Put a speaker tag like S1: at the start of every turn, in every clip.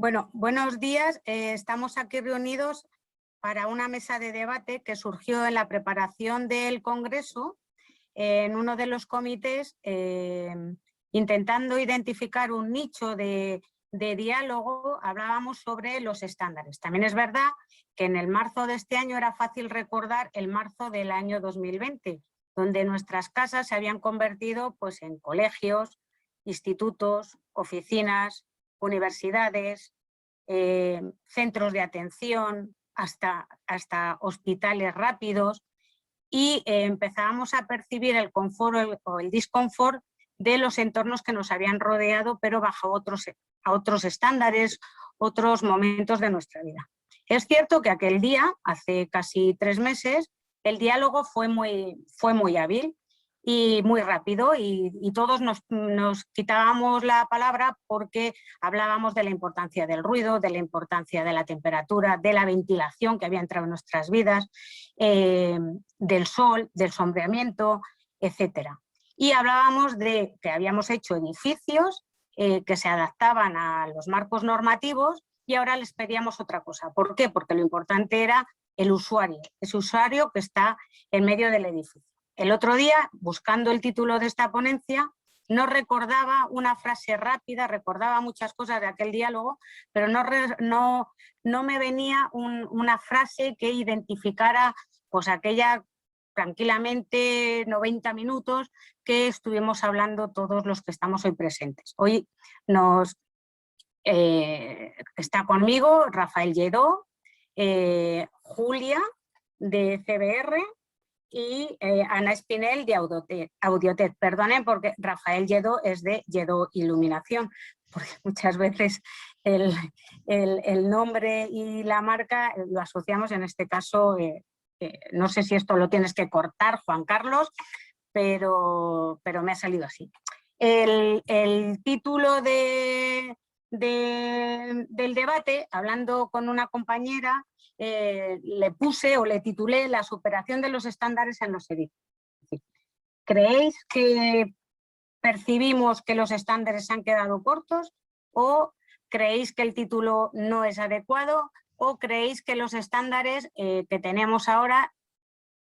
S1: Bueno, buenos días. Estamos aquí reunidos para una mesa de debate que surgió en la preparación del Congreso, en uno de los comités, intentando identificar un nicho de diálogo. Hablábamos sobre los estándares. También es verdad que en el marzo de este año era fácil recordar el marzo del año 2020, donde nuestras casas se habían convertido pues, en colegios, institutos, oficinas, universidades, centros de atención, hasta hospitales rápidos, y empezábamos a percibir el confort o el disconfort de los entornos que nos habían rodeado, pero bajo otros estándares, otros momentos de nuestra vida. Es cierto que aquel día, hace casi 3 meses, el diálogo fue muy hábil y muy rápido, y todos nos quitábamos la palabra porque hablábamos de la importancia del ruido, de la importancia de la temperatura, de la ventilación que había entrado en nuestras vidas, del sol, del sombreamiento, etcétera. Y hablábamos de que habíamos hecho edificios que se adaptaban a los marcos normativos, y ahora les pedíamos otra cosa. ¿Por qué? Porque lo importante era el usuario, ese usuario que está en medio del edificio. El otro día, buscando el título de esta ponencia, no recordaba una frase rápida, recordaba muchas cosas de aquel diálogo, pero no me venía una frase que identificara pues, aquella tranquilamente 90 minutos que estuvimos hablando todos los que estamos hoy presentes. Hoy está conmigo Rafael Lledó, Julia de CBR y Ana Espinel de Audiotet. Perdonen porque Rafael Lledó es de Lledó Iluminación, porque muchas veces el nombre y la marca lo asociamos, en este caso, no sé si esto lo tienes que cortar, Juan Carlos, pero me ha salido así. El título del debate, hablando con una compañera, le puse o le titulé La superación de los estándares en los edificios. ¿Creéis que percibimos que los estándares se han quedado cortos, o creéis que el título no es adecuado, o creéis que los estándares que tenemos ahora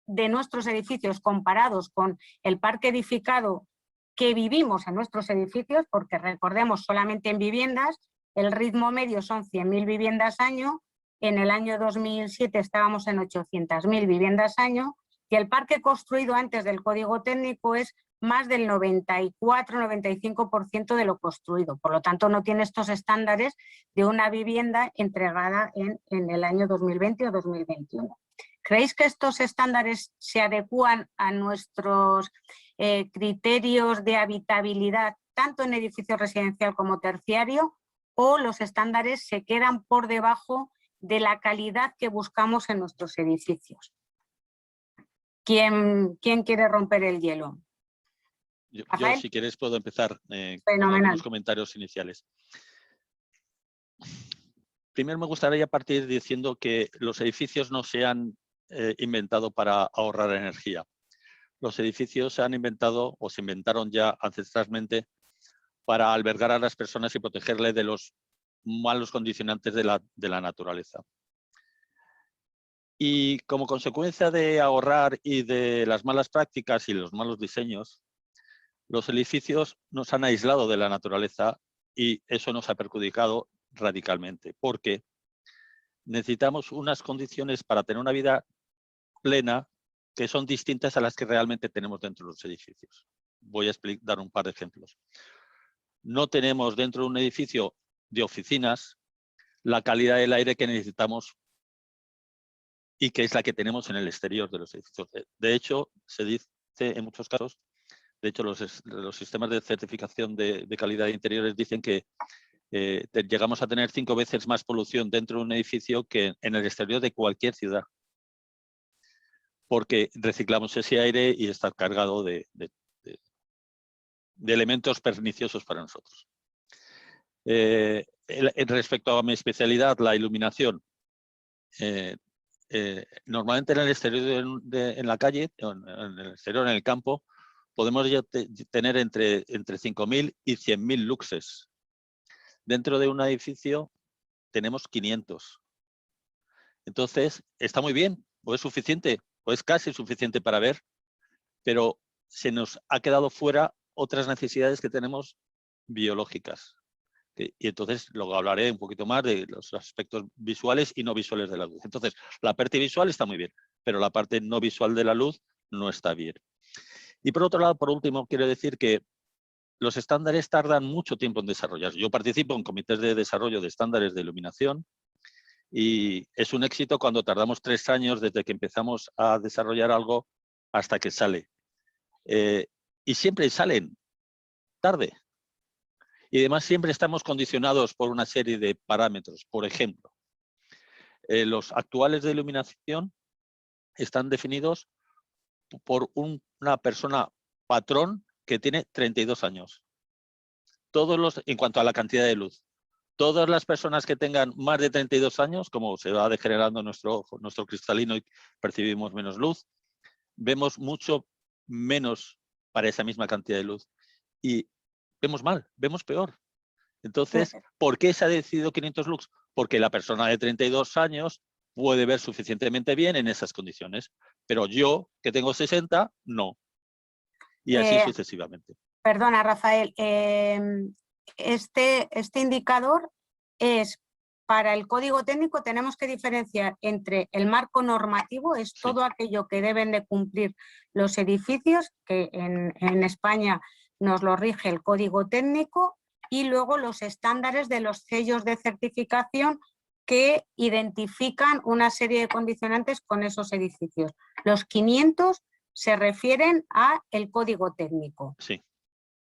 S1: de nuestros edificios comparados con el parque edificado que vivimos en nuestros edificios, porque recordemos, solamente en viviendas el ritmo medio son 100.000 viviendas año, en el año 2007 estábamos en 800.000 viviendas año, y el parque construido antes del Código Técnico es más del 94-95% de lo construido. Por lo tanto, no tiene estos estándares de una vivienda entregada en el año 2020 o 2021. ¿Creéis que estos estándares se adecúan a nuestros criterios de habitabilidad, tanto en edificio residencial como terciario, o los estándares se quedan por debajo de la calidad que buscamos en nuestros edificios? ¿Quién quiere romper el hielo?
S2: Yo, si quieres, puedo empezar con algunos comentarios iniciales. Primero me gustaría partir diciendo que los edificios no se han inventado para ahorrar energía. Los edificios se han inventado o se inventaron ya ancestralmente para albergar a las personas y protegerles de los malos condicionantes de la naturaleza. Y como consecuencia de ahorrar y de las malas prácticas y los malos diseños, los edificios nos han aislado de la naturaleza, y eso nos ha perjudicado radicalmente, porque necesitamos unas condiciones para tener una vida plena que son distintas a las que realmente tenemos dentro de los edificios. Voy a dar un par de ejemplos. No tenemos dentro de un edificio de oficinas la calidad del aire que necesitamos y que es la que tenemos en el exterior de los edificios. De hecho, se dice en muchos casos, de hecho los sistemas de certificación de calidad de interiores dicen que llegamos a tener 5 veces más polución dentro de un edificio que en el exterior de cualquier ciudad, porque reciclamos ese aire y está cargado de elementos perniciosos para nosotros. Respecto a mi especialidad, la iluminación, normalmente en el exterior, en la calle, en el exterior, en el campo, podemos ya tener entre 5.000 y 100.000 luxes. Dentro de un edificio tenemos 500. Entonces, está muy bien, o es suficiente, o es casi suficiente para ver, pero se nos ha quedado fuera otras necesidades que tenemos biológicas. Y entonces luego hablaré un poquito más de los aspectos visuales y no visuales de la luz. Entonces, la parte visual está muy bien, pero la parte no visual de la luz no está bien. Y por otro lado, por último, quiero decir que los estándares tardan mucho tiempo en desarrollarse. Yo participo en comités de desarrollo de estándares de iluminación y es un éxito cuando tardamos 3 años desde que empezamos a desarrollar algo hasta que sale. Y siempre salen tarde. Y además siempre estamos condicionados por una serie de parámetros. Por ejemplo, los actuales de iluminación están definidos por una persona patrón que tiene 32 años. En cuanto a la cantidad de luz. Todas las personas que tengan más de 32 años, como se va degenerando nuestro ojo, nuestro cristalino y percibimos menos luz, vemos mucho menos para esa misma cantidad de luz. Y vemos mal, vemos peor. Entonces, ¿por qué se ha decidido 500 lux? Porque la persona de 32 años puede ver suficientemente bien en esas condiciones, pero yo, que tengo 60, no. Y así sucesivamente.
S1: Perdona, Rafael, este indicador es, para el código técnico tenemos que diferenciar entre el marco normativo, es todo aquello que deben de cumplir los edificios, que en España nos lo rige el código técnico, y luego los estándares de los sellos de certificación que identifican una serie de condicionantes con esos edificios. Los 500 se refieren al código técnico.
S2: Sí.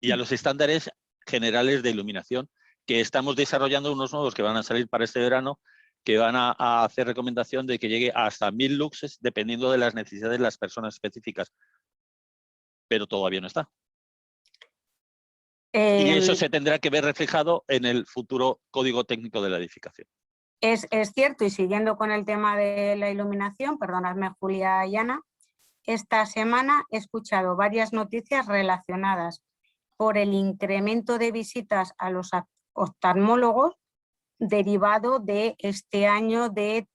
S2: Y a los estándares generales de iluminación, que estamos desarrollando unos nuevos que van a salir para este verano, que van a hacer recomendación de que llegue hasta 1000 luxes, dependiendo de las necesidades de las personas específicas. Pero todavía no está. Y eso se tendrá que ver reflejado en el futuro código técnico de la edificación.
S1: Es cierto, y siguiendo con el tema de la iluminación, perdonadme Julia y Ana, esta semana he escuchado varias noticias relacionadas por el incremento de visitas a los oftalmólogos derivado de este año de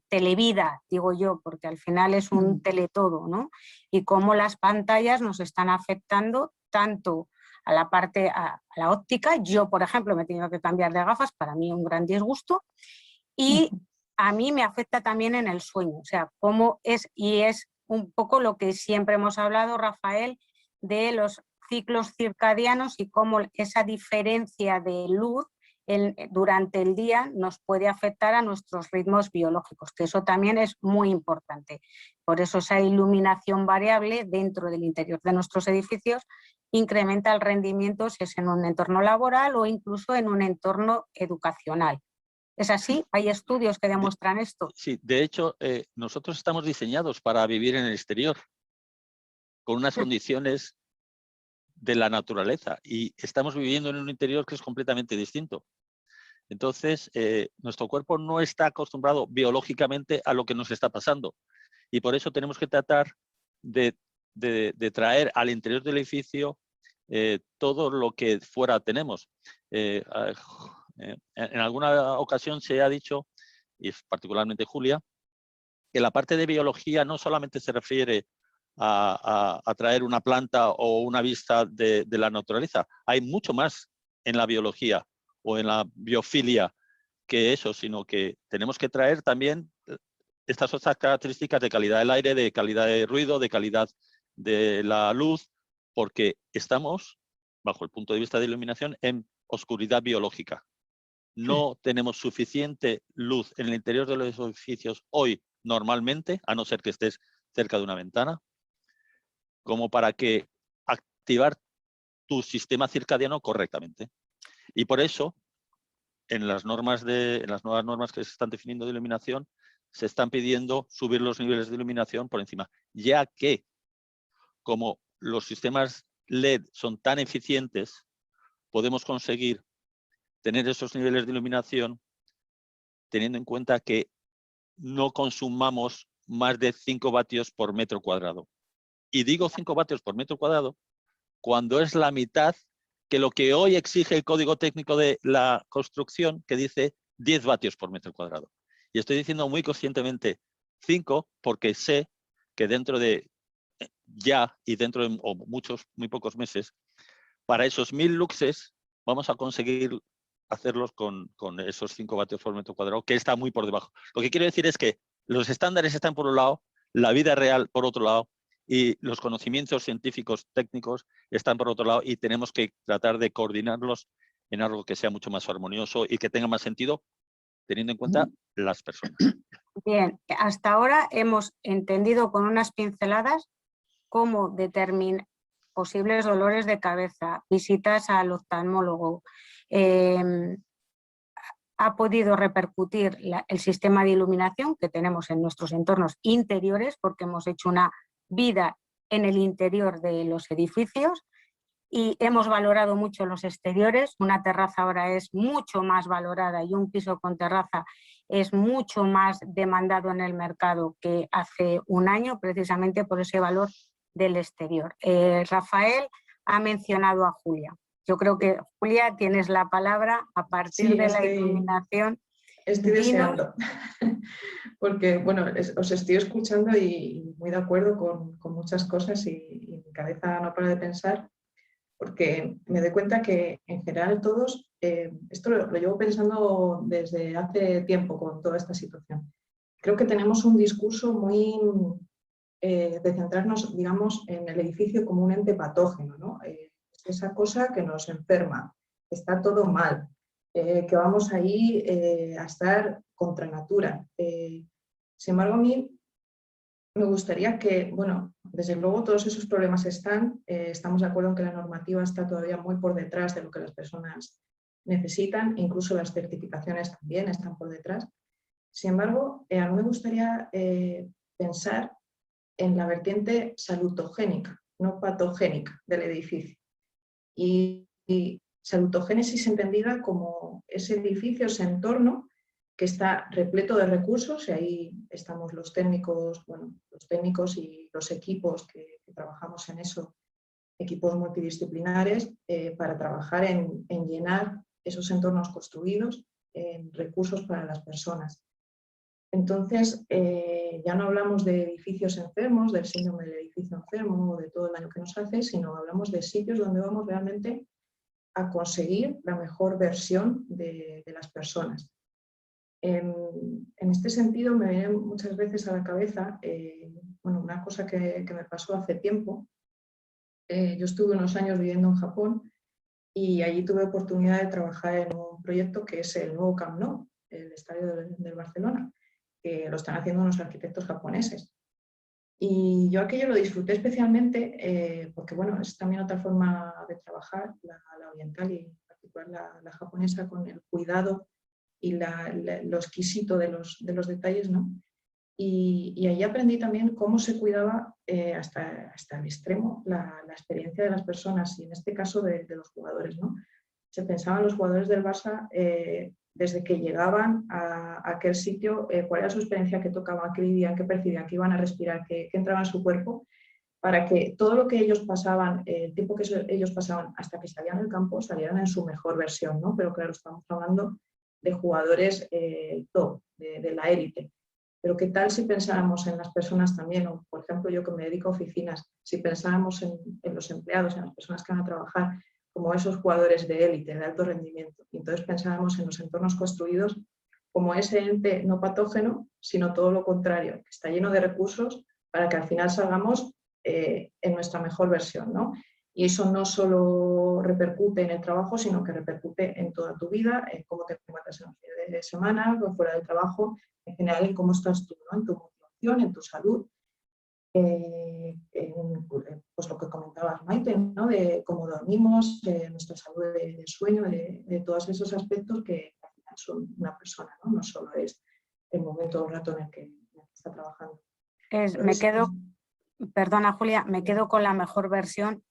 S1: televida, digo yo, porque al final es un teletodo, ¿no? Y cómo las pantallas nos están afectando tanto a la parte, a la óptica. Yo, por ejemplo, me he tenido que cambiar de gafas, para mí un gran disgusto, y a mí me afecta también en el sueño, o sea, cómo es, y es un poco lo que siempre hemos hablado, Rafael, de los ciclos circadianos y cómo esa diferencia de luz durante el día nos puede afectar a nuestros ritmos biológicos, que eso también es muy importante. Por eso esa iluminación variable dentro del interior de nuestros edificios incrementa el rendimiento si es en un entorno laboral o incluso en un entorno educacional. ¿Es así? ¿Hay estudios que demuestran esto?
S2: Sí, de hecho, nosotros estamos diseñados para vivir en el exterior, con unas condiciones de la naturaleza, y estamos viviendo en un interior que es completamente distinto. Entonces, nuestro cuerpo no está acostumbrado biológicamente a lo que nos está pasando, y por eso tenemos que tratar de traer al interior del edificio todo lo que fuera tenemos. En alguna ocasión se ha dicho, y particularmente Julia, que la parte de biología no solamente se refiere a traer una planta o una vista de la naturaleza. Hay mucho más en la biología o en la biofilia que eso, sino que tenemos que traer también estas otras características de calidad del aire, de calidad de ruido, de calidad de la luz, porque estamos, bajo el punto de vista de iluminación, en oscuridad biológica. No tenemos suficiente luz en el interior de los edificios hoy normalmente, a no ser que estés cerca de una ventana, como para que activar tu sistema circadiano correctamente. Y por eso, en las nuevas normas que se están definiendo de iluminación, se están pidiendo subir los niveles de iluminación por encima, ya que como los sistemas LED son tan eficientes, podemos conseguir tener esos niveles de iluminación teniendo en cuenta que no consumamos más de 5 vatios por metro cuadrado. Y digo 5 vatios por metro cuadrado cuando es la mitad que lo que hoy exige el código técnico de la construcción, que dice 10 vatios por metro cuadrado. Y estoy diciendo muy conscientemente 5 porque sé que dentro de ya y dentro de muy pocos meses, para esos 1000 luxes vamos a conseguir hacerlos con esos 5 vatios por metro cuadrado, que está muy por debajo. Lo que quiero decir es que los estándares están por un lado, la vida real por otro lado, y los conocimientos científicos técnicos están por otro lado, y tenemos que tratar de coordinarlos en algo que sea mucho más armonioso y que tenga más sentido, teniendo en cuenta las personas.
S1: Bien, hasta ahora hemos entendido con unas pinceladas cómo determinar posibles dolores de cabeza, visitas al oftalmólogo. Ha podido repercutir el sistema de iluminación que tenemos en nuestros entornos interiores, porque hemos hecho una vida en el interior de los edificios, y hemos valorado mucho los exteriores. Una terraza ahora es mucho más valorada y un piso con terraza es mucho más demandado en el mercado que hace un año, precisamente por ese valor del exterior. Rafael ha mencionado a Julia. Yo creo que, Julia, tienes la palabra a partir de la iluminación.
S3: Estoy deseando, porque bueno, os estoy escuchando y muy de acuerdo con muchas cosas y mi cabeza no para de pensar, porque me doy cuenta que en general todos, esto lo llevo pensando desde hace tiempo con toda esta situación. Creo que tenemos un discurso muy de centrarnos, digamos, en el edificio como un ente patógeno, ¿no? Esa cosa que nos enferma, que está todo mal, que vamos ahí a estar contra natura. Sin embargo, a mí me gustaría que, bueno, desde luego todos esos problemas estamos de acuerdo en que la normativa está todavía muy por detrás de lo que las personas necesitan, incluso las certificaciones también están por detrás. Sin embargo, a mí me gustaría pensar en la vertiente salutogénica, no patogénica del edificio. Y salutogénesis entendida como ese edificio, ese entorno que está repleto de recursos, y ahí estamos los técnicos, bueno, los técnicos y los equipos que trabajamos en eso, equipos multidisciplinares, para trabajar en llenar esos entornos construidos en recursos para las personas. Entonces, ya no hablamos de edificios enfermos, del síndrome del edificio enfermo o de todo el daño que nos hace, sino hablamos de sitios donde vamos realmente a conseguir la mejor versión de las personas. En este sentido me viene muchas veces a la cabeza bueno, una cosa que me pasó hace tiempo. Yo estuve unos años viviendo en Japón y allí tuve oportunidad de trabajar en un proyecto que es el nuevo Camp Nou, el estadio del Barcelona, que lo están haciendo unos arquitectos japoneses. Y yo aquello lo disfruté especialmente porque, bueno, es también otra forma de trabajar, la oriental y en particular la japonesa, con el cuidado y lo exquisito de los detalles, ¿no? Y allí aprendí también cómo se cuidaba hasta el extremo la experiencia de las personas, y en este caso de los jugadores, ¿no? Se pensaban los jugadores del Barça desde que llegaban a aquel sitio, cuál era su experiencia, qué tocaban, qué vivían, qué percibían, qué iban a respirar, qué entraba en su cuerpo, para que todo lo que ellos pasaban, el tiempo que ellos pasaban hasta que salían del campo, salieran en su mejor versión, ¿no? Pero claro, estamos hablando de jugadores top, de la élite. Pero ¿qué tal si pensáramos en las personas también? O, por ejemplo, yo que me dedico a oficinas, si pensáramos en los empleados, en las personas que van a trabajar, como esos jugadores de élite, de alto rendimiento. Y entonces pensábamos en los entornos construidos como ese ente no patógeno, sino todo lo contrario, que está lleno de recursos para que al final salgamos en nuestra mejor versión, ¿no? Y eso no solo repercute en el trabajo, sino que repercute en toda tu vida, en cómo te encuentras en los fines de semana, fuera del trabajo, en general en cómo estás tú, ¿no? En tu motivación, en tu salud. Pues lo que comentabas, Maite, ¿no? De cómo dormimos, nuestra salud de sueño, de todos esos aspectos que al final son una persona, ¿no? No solo es el momento o el rato en el que está trabajando.
S1: Perdona Julia, me quedo con la mejor versión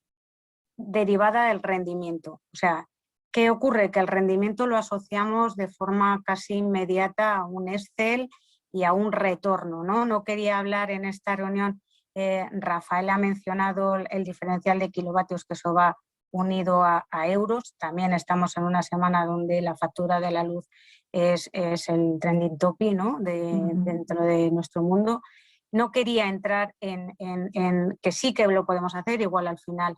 S1: derivada del rendimiento. O sea, ¿qué ocurre? Que el rendimiento lo asociamos de forma casi inmediata a un Excel y a un retorno, ¿no? No quería hablar en esta reunión. Rafael ha mencionado el diferencial de kilovatios, que eso va unido a euros. También estamos en una semana donde la factura de la luz es el trending topic, ¿no? Dentro de nuestro mundo. No quería entrar en que sí que lo podemos hacer, igual al final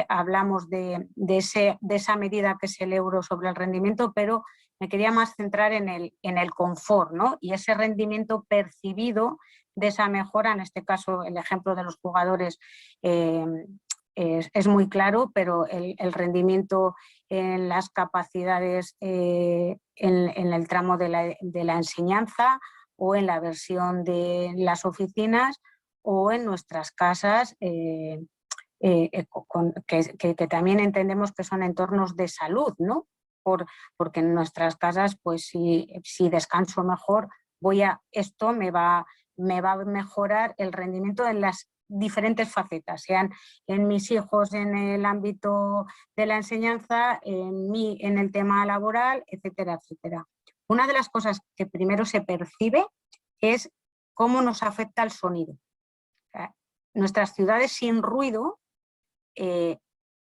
S1: hablamos de esa medida que es el euro sobre el rendimiento, pero me quería más centrar en el confort, ¿no? Y ese rendimiento percibido de esa mejora, en este caso el ejemplo de los jugadores es muy claro, pero el rendimiento en las capacidades en el tramo de la enseñanza o en la versión de las oficinas o en nuestras casas, que también entendemos que son entornos de salud, ¿no? Porque en nuestras casas, pues si descanso mejor, esto me va a mejorar el rendimiento en las diferentes facetas, sean en mis hijos en el ámbito de la enseñanza, en el tema laboral, etcétera, etcétera. Una de las cosas que primero se percibe es cómo nos afecta el sonido. O sea, nuestras ciudades sin ruido,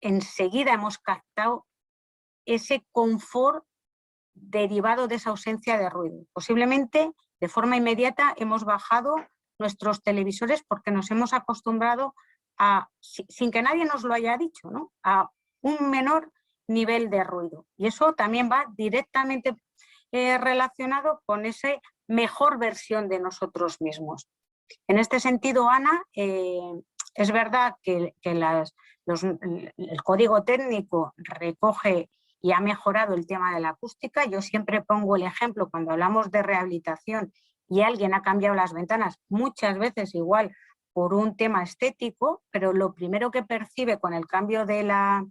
S1: enseguida hemos captado ese confort derivado de esa ausencia de ruido. Posiblemente de forma inmediata hemos bajado nuestros televisores porque nos hemos acostumbrado a, sin que nadie nos lo haya dicho, ¿no? A un menor nivel de ruido. Y eso también va directamente relacionado con esa mejor versión de nosotros mismos. En este sentido, Ana, es verdad que el código técnico recoge y ha mejorado el tema de la acústica. Yo siempre pongo el ejemplo cuando hablamos de rehabilitación y alguien ha cambiado las ventanas, muchas veces igual por un tema estético, pero lo primero que percibe con el cambio de la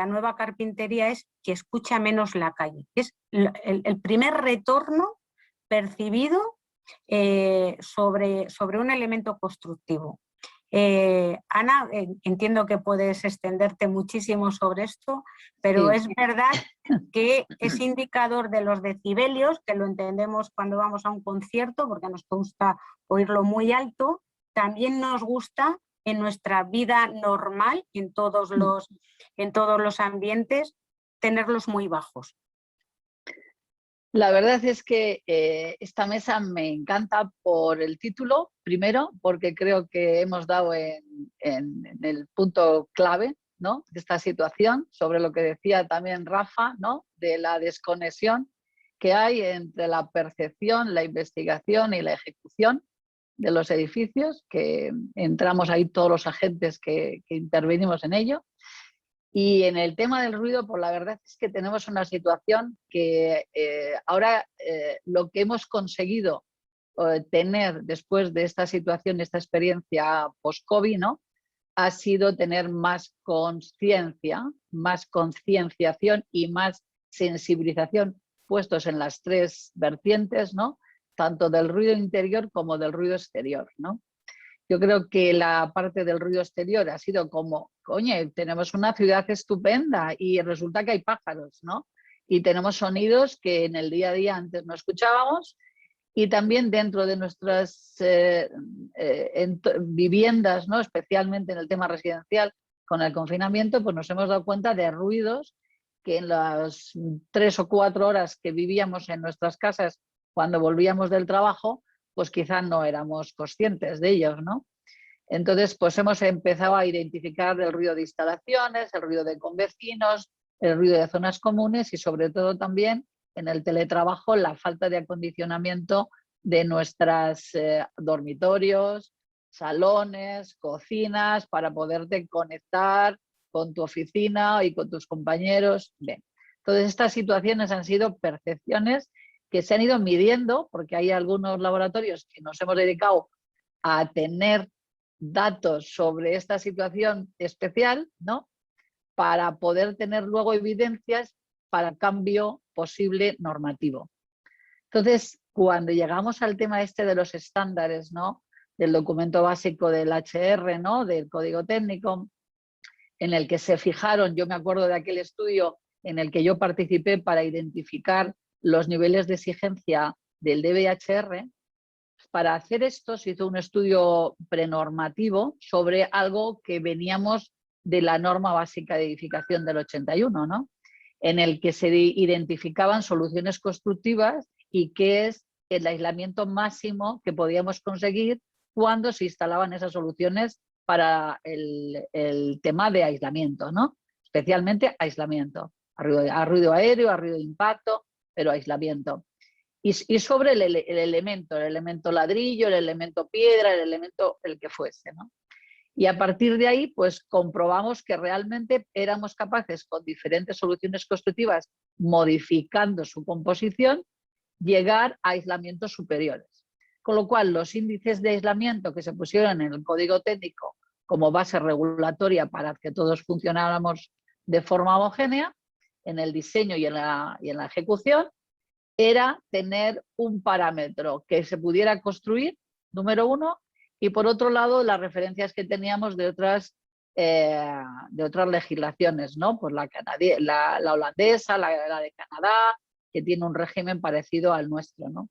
S1: nueva carpintería es que escucha menos la calle. Es el primer retorno percibido sobre un elemento constructivo. Ana, entiendo que puedes extenderte muchísimo sobre esto, pero sí, es verdad que es indicador de los decibelios, que lo entendemos cuando vamos a un concierto porque nos gusta oírlo muy alto, también nos gusta en nuestra vida normal, en todos los ambientes, tenerlos muy bajos.
S4: La verdad es que esta mesa me encanta por el título, primero, porque creo que hemos dado en el punto clave, ¿no?, de esta situación, sobre lo que decía también Rafa, ¿no?, de la desconexión que hay entre la percepción, la investigación y la ejecución de los edificios, que entramos ahí todos los agentes que intervenimos en ello. Y en el tema del ruido, pues la verdad es que tenemos una situación que ahora lo que hemos conseguido tener después de esta situación, esta experiencia post-COVID, ¿no?, ha sido tener más conciencia, más concienciación y más sensibilización puestos en las tres vertientes, ¿no?, tanto del ruido interior como del ruido exterior, ¿no? Yo creo que la parte del ruido exterior ha sido como, coño, tenemos una ciudad estupenda y resulta que hay pájaros, ¿no? Y tenemos sonidos que en el día a día antes no escuchábamos, y también dentro de nuestras viviendas, ¿no?, especialmente en el tema residencial, con el confinamiento, pues nos hemos dado cuenta de ruidos que en las 3 o 4 horas que vivíamos en nuestras casas cuando volvíamos del trabajo, pues quizás no éramos conscientes de ellos, ¿no? Entonces, pues hemos empezado a identificar el ruido de instalaciones, el ruido de convecinos, el ruido de zonas comunes y sobre todo también en el teletrabajo la falta de acondicionamiento de nuestros dormitorios, salones, cocinas, para poderte conectar con tu oficina y con tus compañeros. Bien. Entonces, estas situaciones han sido percepciones que se han ido midiendo, porque hay algunos laboratorios que nos hemos dedicado a tener datos sobre esta situación especial, ¿no?, para poder tener luego evidencias para cambio posible normativo. Entonces, cuando llegamos al tema este de los estándares, ¿no?, del documento básico del HR, ¿no?, del código técnico, en el que se fijaron, yo me acuerdo de aquel estudio en el que yo participé para identificar los niveles de exigencia del DBHR. Para hacer esto se hizo un estudio prenormativo sobre algo que veníamos de la norma básica de edificación del 81, ¿no? En el que se identificaban soluciones constructivas y qué es el aislamiento máximo que podíamos conseguir cuando se instalaban esas soluciones para el tema de aislamiento, ¿no? Especialmente aislamiento, a ruido aéreo, a ruido de impacto, pero aislamiento. Y sobre el elemento ladrillo, el elemento piedra, el elemento el que fuese, ¿no? Y a partir de ahí, pues comprobamos que realmente éramos capaces, con diferentes soluciones constructivas, modificando su composición, llegar a aislamientos superiores. Con lo cual, los índices de aislamiento que se pusieron en el código técnico como base regulatoria para que todos funcionáramos de forma homogénea, en el diseño y en la ejecución, era tener un parámetro que se pudiera construir, número uno, y por otro lado las referencias que teníamos de otras legislaciones, ¿no? Pues la holandesa, la de Canadá, que tiene un régimen parecido al nuestro, ¿no?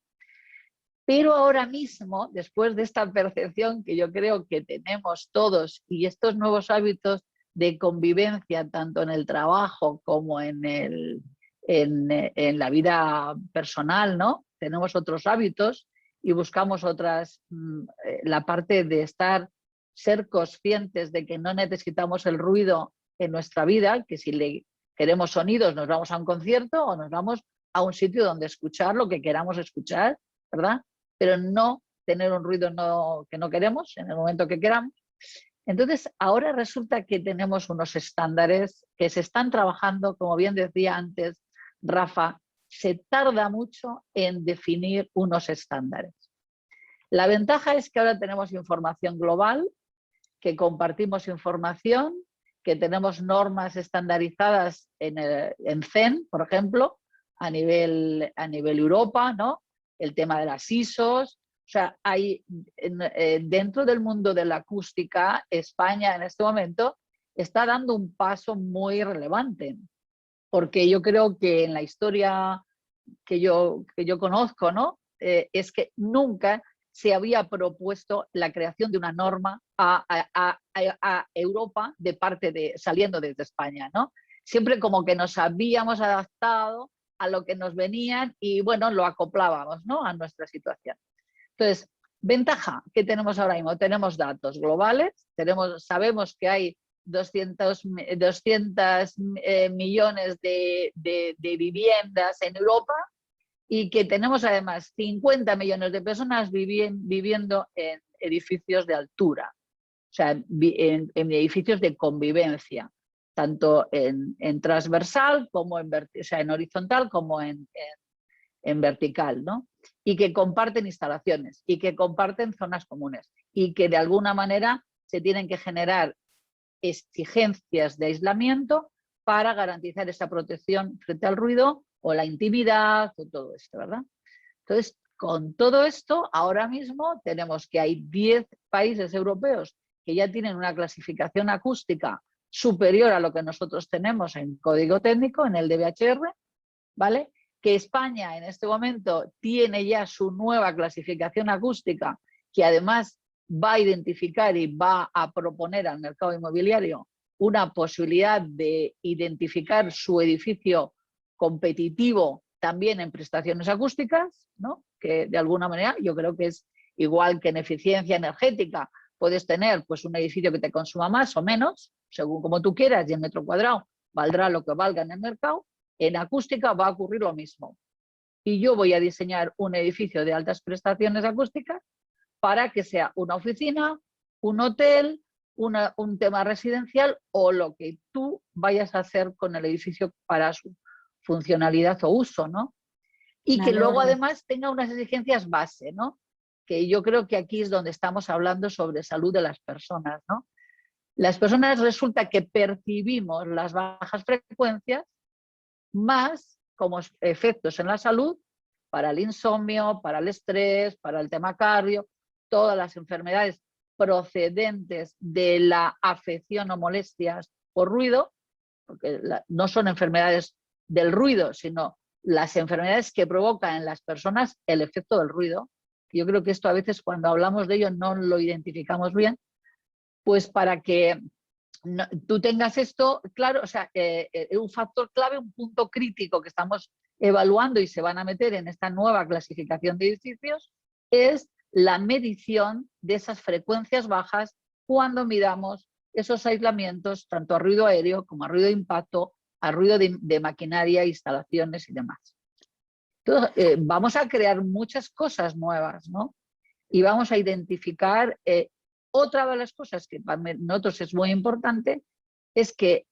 S4: Pero ahora mismo, después de esta percepción que yo creo que tenemos todos y estos nuevos hábitos de convivencia, tanto en el trabajo como en la vida personal, ¿no? Tenemos otros hábitos y buscamos la parte de ser conscientes de que no necesitamos el ruido en nuestra vida, que si queremos sonidos nos vamos a un concierto o nos vamos a un sitio donde escuchar lo que queramos escuchar, ¿verdad? Pero no tener un ruido que no queremos en el momento que queramos. Entonces, ahora resulta que tenemos unos estándares que se están trabajando, como bien decía antes Rafa, se tarda mucho en definir unos estándares. La ventaja es que ahora tenemos información global, que compartimos información, que tenemos normas estandarizadas en CEN, por ejemplo, a nivel Europa, ¿no? El tema de las ISOs. O sea, dentro del mundo de la acústica, España en este momento está dando un paso muy relevante, porque yo creo que en la historia que yo conozco, ¿no? Es que nunca se había propuesto la creación de una norma a Europa saliendo desde España, ¿no? Siempre como que nos habíamos adaptado a lo que nos venían y, bueno, lo acoplábamos, ¿no? A nuestra situación. Entonces, ventaja que tenemos ahora mismo, tenemos datos globales, sabemos que hay 200 millones de viviendas en Europa y que tenemos además 50 millones de personas viviendo en edificios de altura, o sea, en edificios de convivencia, tanto en transversal como en horizontal como en vertical, ¿no? Y que comparten instalaciones y que comparten zonas comunes y que de alguna manera se tienen que generar exigencias de aislamiento para garantizar esa protección frente al ruido o la intimidad o todo esto, ¿verdad? Entonces, con todo esto, ahora mismo tenemos que hay 10 países europeos que ya tienen una clasificación acústica superior a lo que nosotros tenemos en código técnico, en el DBHR, ¿vale? Que España en este momento tiene ya su nueva clasificación acústica, que además va a identificar y va a proponer al mercado inmobiliario una posibilidad de identificar su edificio competitivo también en prestaciones acústicas, ¿no? Que de alguna manera yo creo que es igual que en eficiencia energética. Puedes tener pues, un edificio que te consuma más o menos, según como tú quieras, y el metro cuadrado valdrá lo que valga en el mercado. En acústica va a ocurrir lo mismo. Y yo voy a diseñar un edificio de altas prestaciones acústicas para que sea una oficina, un hotel, un tema residencial o lo que tú vayas a hacer con el edificio para su funcionalidad o uso, ¿no? Y que luego además tenga unas exigencias base, ¿no? Que yo creo que aquí es donde estamos hablando sobre salud de las personas, ¿no? Las personas resulta que percibimos las bajas frecuencias más como efectos en la salud para el insomnio, para el estrés, para el tema cardio, todas las enfermedades procedentes de la afección o molestias por ruido, porque no son enfermedades del ruido, sino las enfermedades que provocan en las personas el efecto del ruido. Yo creo que esto a veces cuando hablamos de ello no lo identificamos bien, pues para que tú tengas esto claro, o sea, un factor clave, un punto crítico que estamos evaluando y se van a meter en esta nueva clasificación de edificios es la medición de esas frecuencias bajas cuando midamos esos aislamientos, tanto a ruido aéreo como a ruido de impacto, a ruido de maquinaria, instalaciones y demás. Entonces, vamos a crear muchas cosas nuevas, ¿no? Y vamos a identificar, otra de las cosas que para nosotros es muy importante, es que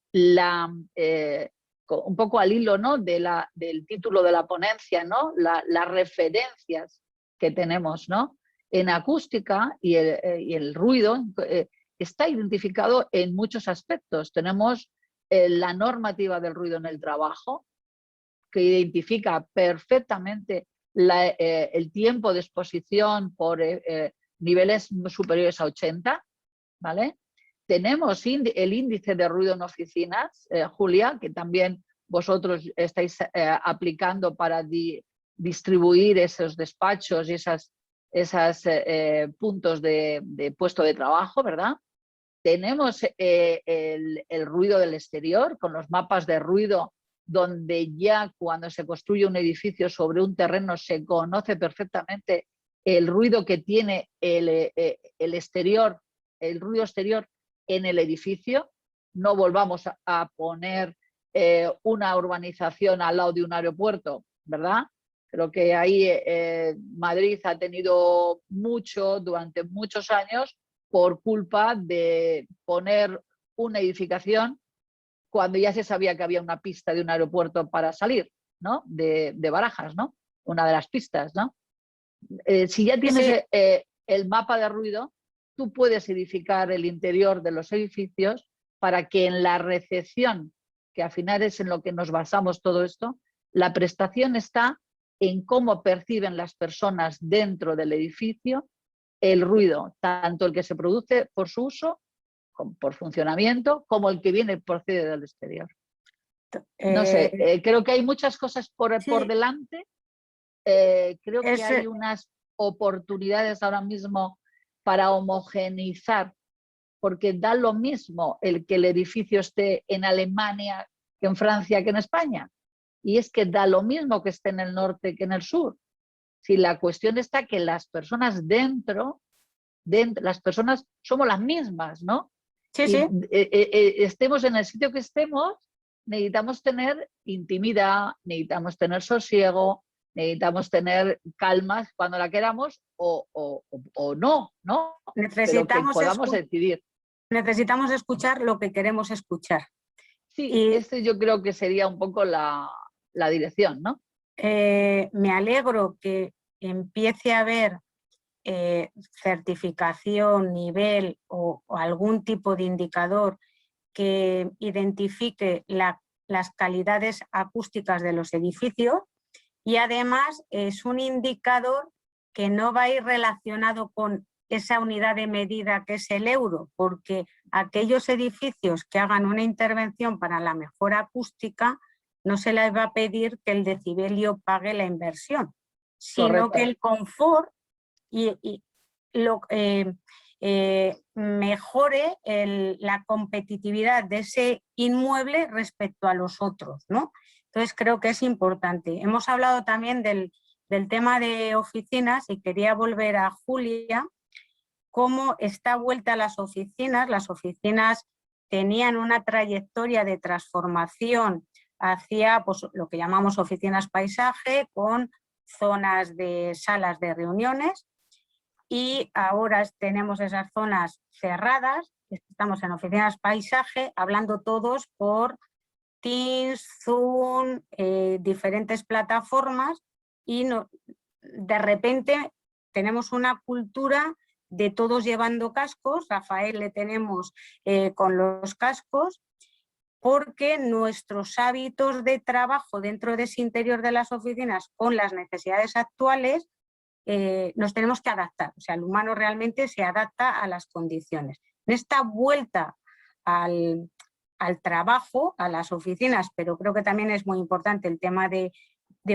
S4: un poco al hilo, ¿no?, del título de la ponencia, ¿no?, las referencias que tenemos, ¿no?, en acústica y el ruido está identificado en muchos aspectos. Tenemos la normativa del ruido en el trabajo, que identifica perfectamente el tiempo de exposición por niveles superiores a 80, ¿vale? Tenemos el índice de ruido en oficinas, Julia, que también vosotros estáis aplicando para distribuir esos despachos y esos puntos de puesto de trabajo, ¿verdad? Tenemos el ruido del exterior, con los mapas de ruido, donde ya cuando se construye un edificio sobre un terreno se conoce perfectamente el ruido que tiene el exterior, el ruido exterior en el edificio. No volvamos a poner una urbanización al lado de un aeropuerto, ¿verdad? Creo que ahí Madrid ha tenido durante muchos años, por culpa de poner una edificación cuando ya se sabía que había una pista de un aeropuerto para salir, ¿no?, de Barajas, ¿no?, una de las pistas, ¿no? Si ya tienes el mapa de ruido, tú puedes edificar el interior de los edificios para que en la recepción, que al final es en lo que nos basamos todo esto, la prestación está en cómo perciben las personas dentro del edificio el ruido, tanto el que se produce por su uso, por funcionamiento, como el que procede del exterior. No sé, creo que hay muchas cosas por delante. Creo que hay unas oportunidades ahora mismo para homogeneizar, porque da lo mismo el que el edificio esté en Alemania que en Francia que en España. Y es que da lo mismo que esté en el norte que en el sur. Si la cuestión está que las personas dentro, las personas somos las mismas, ¿no?
S1: Sí,
S4: y,
S1: sí.
S4: Estemos en el sitio que estemos, necesitamos tener intimidad, necesitamos tener sosiego, necesitamos tener calma cuando la queramos o no, ¿no? Pero que podamos decidir.
S1: Necesitamos escuchar lo que queremos escuchar.
S4: Sí, este yo creo que sería un poco la dirección, ¿no?
S1: Me alegro que empiece a haber certificación, nivel o algún tipo de indicador que identifique las calidades acústicas de los edificios, y además es un indicador que no va a ir relacionado con esa unidad de medida que es el euro, porque aquellos edificios que hagan una intervención para la mejora acústica no se les va a pedir que el decibelio pague la inversión, sino correcto, que el confort mejore la competitividad de ese inmueble respecto a los otros, ¿no? Entonces creo que es importante. Hemos hablado también del tema de oficinas y quería volver a Julia, cómo está vuelta a las oficinas tenían una trayectoria de transformación hacia pues, lo que llamamos oficinas paisaje, con zonas de salas de reuniones, y ahora tenemos esas zonas cerradas, estamos en oficinas paisaje, hablando todos por Teams, Zoom, diferentes plataformas, y de repente tenemos una cultura de todos llevando cascos. Rafael le tenemos con los cascos, porque nuestros hábitos de trabajo dentro de ese interior de las oficinas con las necesidades actuales nos tenemos que adaptar. O sea, el humano realmente se adapta a las condiciones. En esta vuelta al trabajo, a las oficinas, pero creo que también es muy importante el tema de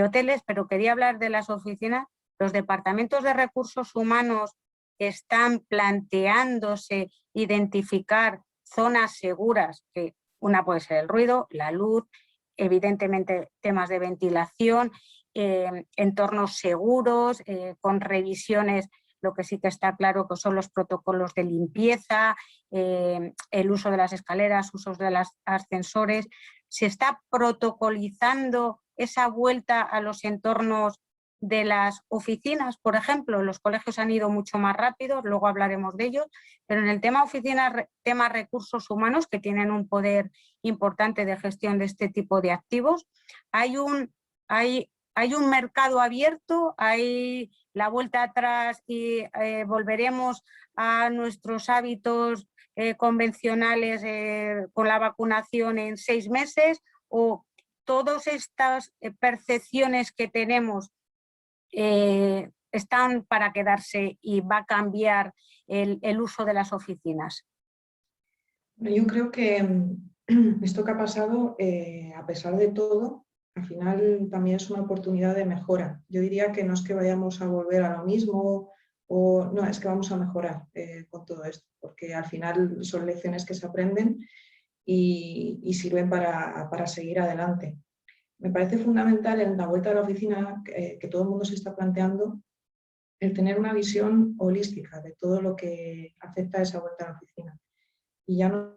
S1: hoteles, pero quería hablar de las oficinas. Los departamentos de recursos humanos están planteándose identificar zonas seguras, que una puede ser el ruido, la luz, evidentemente temas de ventilación, entornos seguros, con revisiones. Lo que sí que está claro que son los protocolos de limpieza, el uso de las escaleras, usos de los ascensores. Se está protocolizando esa vuelta a los entornos de las oficinas, por ejemplo. Los colegios han ido mucho más rápido, luego hablaremos de ellos, pero en el tema oficinas, tema recursos humanos, que tienen un poder importante de gestión de este tipo de activos, hay un mercado abierto, hay la vuelta atrás y volveremos a nuestros hábitos convencionales con la vacunación en 6 meses, o todas estas percepciones que tenemos están para quedarse y va a cambiar el uso de las oficinas.
S3: Yo creo que esto que ha pasado, a pesar de todo, al final también es una oportunidad de mejora. Yo diría que no es que vayamos a volver a lo mismo, o no, es que vamos a mejorar con todo esto, porque al final son lecciones que se aprenden y sirven para seguir adelante. Me parece fundamental en la vuelta a la oficina que todo el mundo se está planteando el tener una visión holística de todo lo que afecta a esa vuelta a la oficina. Y ya no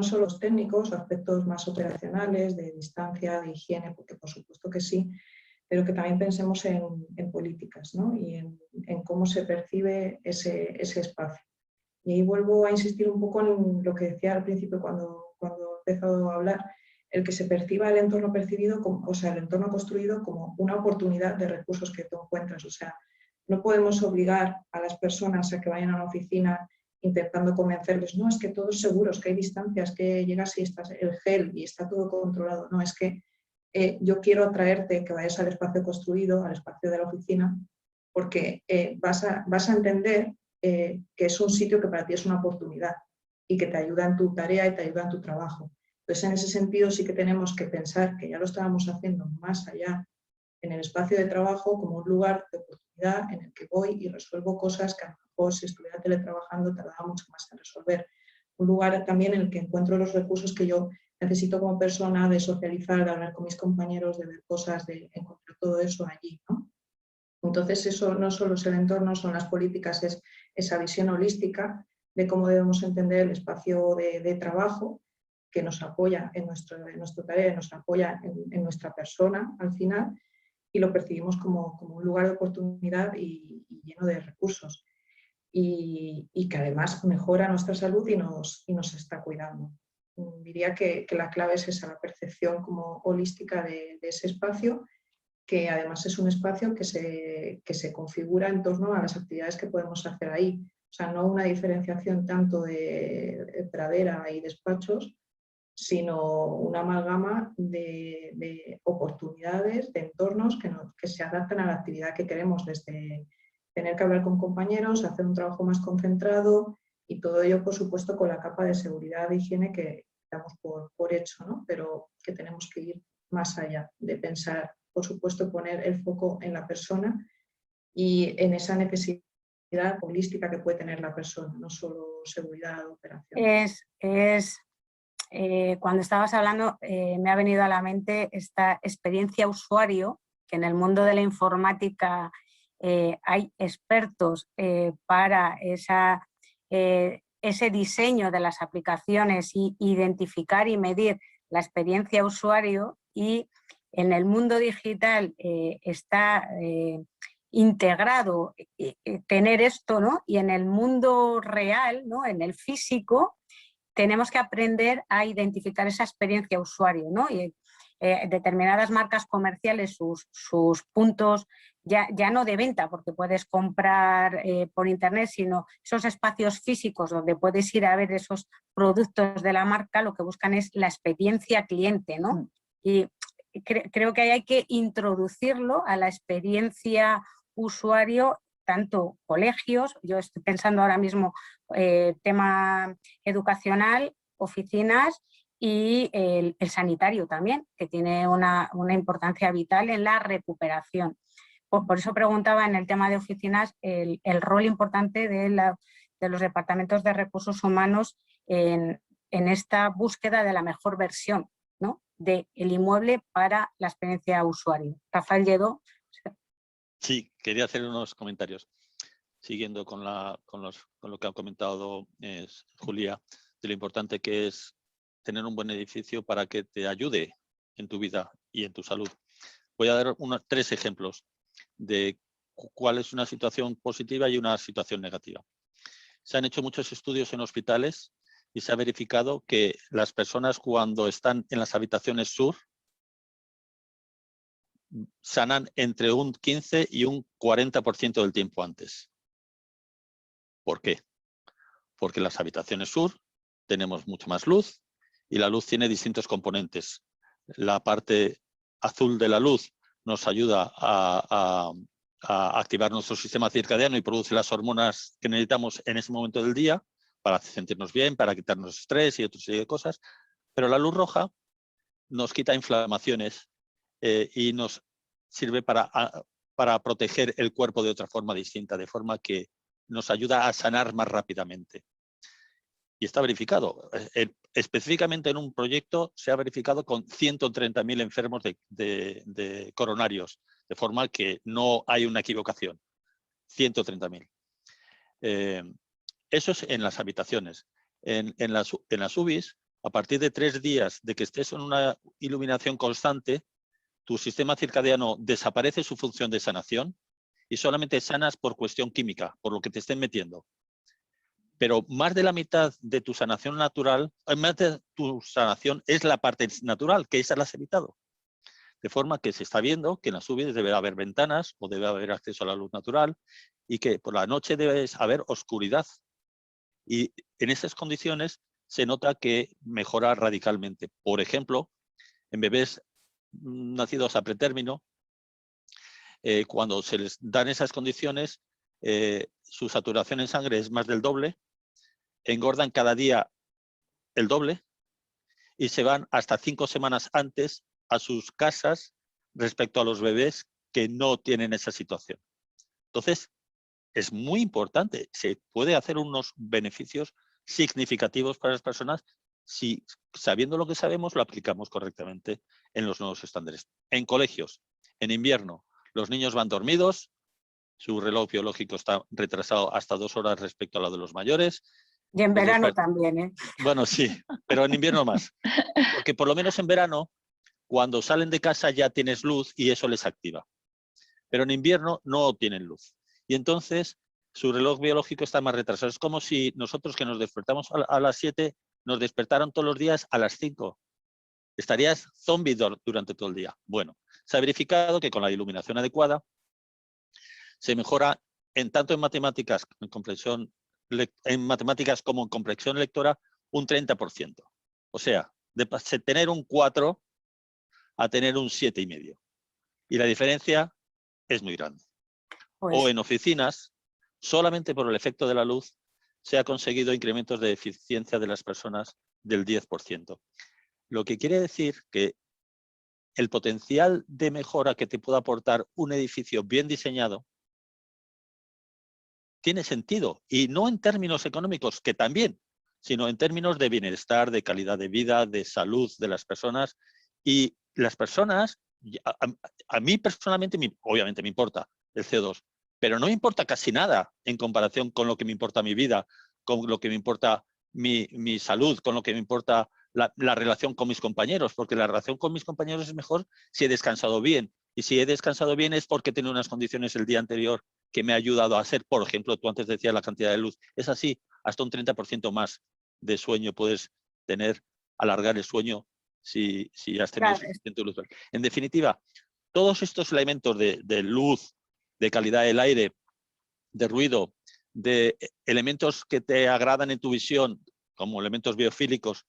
S3: solo los técnicos o aspectos más operacionales, de distancia, de higiene, porque por supuesto que sí, pero que también pensemos en políticas, ¿no? Y en cómo se percibe ese espacio. Y ahí vuelvo a insistir un poco en lo que decía al principio cuando he empezado a hablar, el que se perciba el entorno percibido, o sea, el entorno construido como una oportunidad de recursos que tú encuentras. O sea, no podemos obligar a las personas a que vayan a una oficina intentando convencerles, no, es que todo es seguro, es que hay distancias, que llegas y estás el gel y está todo controlado. No, es que yo quiero atraerte que vayas al espacio construido, al espacio de la oficina, porque vas a entender que es un sitio que para ti es una oportunidad y que te ayuda en tu tarea y te ayuda en tu trabajo. Entonces, en ese sentido sí que tenemos que pensar que ya lo estábamos haciendo más allá en el espacio de trabajo como un lugar de oportunidad en el que voy y resuelvo cosas que a lo mejor si estuviera teletrabajando tardaba mucho más en resolver. Un lugar también en el que encuentro los recursos que yo necesito como persona, de socializar, de hablar con mis compañeros, de ver cosas, de encontrar todo eso allí, ¿no? Entonces eso no solo es el entorno, son las políticas, es esa visión holística de cómo debemos entender el espacio de trabajo que nos apoya en nuestra tarea, nos apoya en nuestra persona al final, y lo percibimos como un lugar de oportunidad y lleno de recursos. Y que además mejora nuestra salud y nos está cuidando. Diría que la clave es esa, la percepción como holística de ese espacio, que además es un espacio que se configura en torno a las actividades que podemos hacer ahí. O sea, no una diferenciación tanto de pradera y despachos, sino una amalgama de oportunidades, de entornos que se adaptan a la actividad que queremos, desde tener que hablar con compañeros, hacer un trabajo más concentrado, y todo ello, por supuesto, con la capa de seguridad e higiene que damos por hecho, ¿no? Pero que tenemos que ir más allá de pensar, por supuesto, poner el foco en la persona y en esa necesidad holística que puede tener la persona, no solo seguridad o operación.
S1: Cuando estabas hablando, me ha venido a la mente esta experiencia usuario, que en el mundo de la informática hay expertos para ese diseño de las aplicaciones y identificar y medir la experiencia usuario, y en el mundo digital está integrado tener esto, ¿no? Y en el mundo real, ¿no? En el físico, tenemos que aprender a identificar esa experiencia usuario, ¿no? Y determinadas marcas comerciales, sus puntos ya no de venta, porque puedes comprar por internet, sino esos espacios físicos donde puedes ir a ver esos productos de la marca, lo que buscan es la experiencia cliente, ¿no? Y creo que hay que introducirlo a la experiencia usuario, tanto colegios, yo estoy pensando ahora mismo tema educacional, oficinas, y el sanitario también, que tiene una importancia vital en la recuperación. Por eso preguntaba en el tema de oficinas el rol importante los departamentos de recursos humanos en esta búsqueda de la mejor versión, ¿no?, del inmueble para la experiencia usuario. Rafael Lledó.
S2: Sí, quería hacer unos comentarios, siguiendo con lo que ha comentado Julia, de lo importante que es tener un buen edificio para que te ayude en tu vida y en tu salud. Voy a dar 3 ejemplos de cuál es una situación positiva y una situación negativa. Se han hecho muchos estudios en hospitales y se ha verificado que las personas, cuando están en las habitaciones sur, sanan entre un 15 y un 40% del tiempo antes. ¿Por qué? Porque en las habitaciones sur tenemos mucha más luz y la luz tiene distintos componentes. La parte azul de la luz nos ayuda a activar nuestro sistema circadiano y produce las hormonas que necesitamos en ese momento del día para sentirnos bien, para quitarnos estrés y otra serie de cosas. Pero la luz roja nos quita inflamaciones y nos sirve para proteger el cuerpo de otra forma distinta, de forma que nos ayuda a sanar más rápidamente. Y está verificado. Específicamente en un proyecto se ha verificado con 130.000 enfermos de coronarios, de forma que no hay una equivocación. 130.000. Eso es en las habitaciones. En las UBIs, a partir de 3 días de que estés en una iluminación constante, tu sistema circadiano desaparece su función de sanación y solamente sanas por cuestión química, por lo que te estén metiendo. Pero más de la mitad de tu sanación natural, más de tu sanación es la parte natural, que esa la has evitado. De forma que se está viendo que en las UBIs debe haber ventanas o debe haber acceso a la luz natural y que por la noche debe haber oscuridad. Y en esas condiciones se nota que mejora radicalmente. Por ejemplo, en bebés nacidos a pretérmino, cuando se les dan esas condiciones, su saturación en sangre es más del doble, engordan cada día el doble y se van hasta 5 semanas antes a sus casas respecto a los bebés que no tienen esa situación. Entonces, es muy importante. Se puede hacer unos beneficios significativos para las personas si, sabiendo lo que sabemos, lo aplicamos correctamente en los nuevos estándares. En colegios, en invierno, los niños van dormidos, su reloj biológico está retrasado hasta 2 horas respecto a lo de los mayores.
S1: Y en verano también, ¿eh?
S2: Bueno, sí, pero en invierno más. Porque por lo menos en verano, cuando salen de casa ya tienes luz y eso les activa. Pero en invierno no tienen luz. Y entonces su reloj biológico está más retrasado. Es como si nosotros que nos despertamos a las 7, nos despertaran todos los días a las 5. Estarías zombie durante todo el día. Bueno, se ha verificado que con la iluminación adecuada se mejora tanto en matemáticas, en matemáticas como en comprensión lectora, un 30%. O sea, de tener un 4 a tener un 7,5. Y la diferencia es muy grande.
S1: Pues,
S2: o en oficinas, solamente por el efecto de la luz, se ha conseguido incrementos de eficiencia de las personas del 10%. Lo que quiere decir que el potencial de mejora que te puede aportar un edificio bien diseñado tiene sentido, y no en términos económicos, que también, sino en términos de bienestar, de calidad de vida, de salud de las personas. Y las personas, a mí personalmente, obviamente me importa el CO2, pero no me importa casi nada en comparación con lo que me importa mi vida, con lo que me importa mi salud, con lo que me importa la relación con mis compañeros, porque la relación con mis compañeros es mejor si he descansado bien. Y si he descansado bien es porque he tenido unas condiciones el día anterior que me ha ayudado a hacer. Por ejemplo, tú antes decías la cantidad de luz. Es así, hasta un 30% más de sueño puedes tener, alargar el sueño si has tenido suficiente luz. En definitiva, todos estos elementos de luz, de calidad del aire, de ruido, de elementos que te agradan en tu visión, como elementos biofílicos,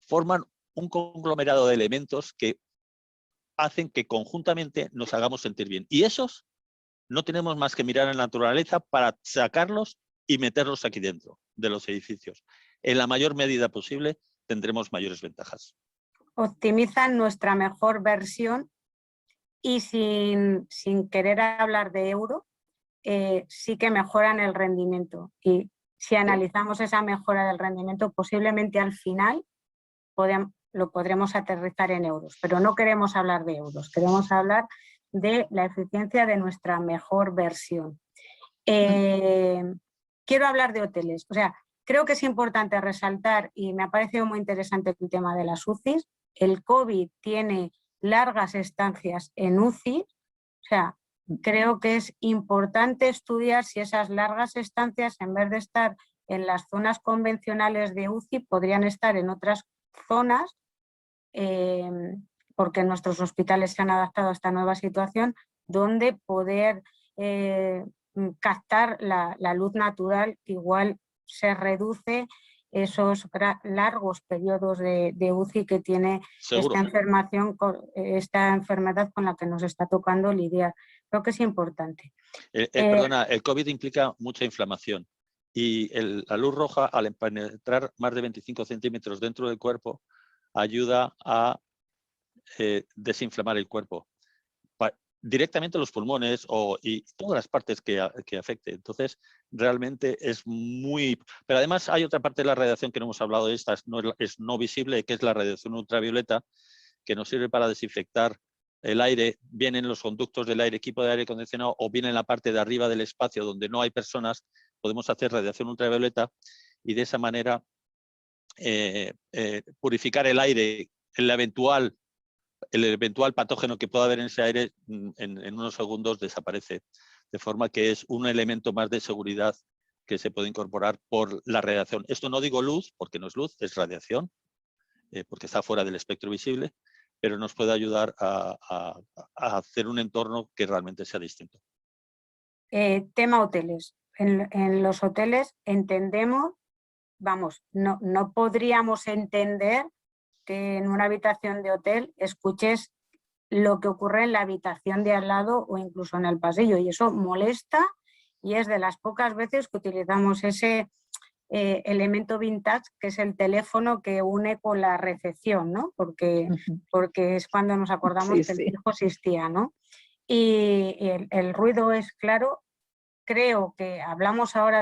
S2: forman un conglomerado de elementos que hacen que conjuntamente nos hagamos sentir bien. Y esos no tenemos más que mirar en la naturaleza para sacarlos y meterlos aquí dentro de los edificios. En la mayor medida posible tendremos mayores ventajas.
S1: Optimizan nuestra mejor versión y sin querer hablar de euro, sí que mejoran el rendimiento. Y si analizamos esa mejora del rendimiento, posiblemente al final lo podremos aterrizar en euros, pero no queremos hablar de euros, queremos hablar de la eficiencia de nuestra mejor versión. Quiero hablar de hoteles, o sea, creo que es importante resaltar, y me ha parecido muy interesante el tema de las UCIs. El COVID tiene largas estancias en UCI, o sea, creo que es importante estudiar si esas largas estancias, en vez de estar en las zonas convencionales de UCI, podrían estar en otras zonas, porque nuestros hospitales se han adaptado a esta nueva situación, donde poder captar la luz natural, que igual se reduce esos largos periodos de UCI que tiene esta enfermedad con la que nos está tocando lidiar. Creo que es importante.
S2: Perdona, el COVID implica mucha inflamación y la luz roja, al penetrar más de 25 centímetros dentro del cuerpo, ayuda a desinflamar el cuerpo. Directamente los pulmones y todas las partes que afecte. Entonces, realmente es muy... Pero además hay otra parte de la radiación que no hemos hablado de esta, es no visible, que es la radiación ultravioleta, que nos sirve para desinfectar el aire, bien en los conductos del aire, equipo de aire acondicionado, o bien en la parte de arriba del espacio donde no hay personas, podemos hacer radiación ultravioleta y de esa manera purificar el aire, el eventual patógeno que pueda haber en ese aire en unos segundos desaparece, de forma que es un elemento más de seguridad que se puede incorporar por la radiación. Esto no digo luz, porque no es luz, es radiación, porque está fuera del espectro visible, pero nos puede ayudar a hacer un entorno que realmente sea distinto.
S1: Tema hoteles. En los hoteles entendemos, vamos, no podríamos entender que en una habitación de hotel escuches lo que ocurre en la habitación de al lado o incluso en el pasillo, y eso molesta, y es de las pocas veces que utilizamos ese elemento vintage, que es el teléfono que une con la recepción, ¿no? Porque es cuando nos acordamos que el fijo existía, ¿no? Y el ruido es claro. Creo que hablamos ahora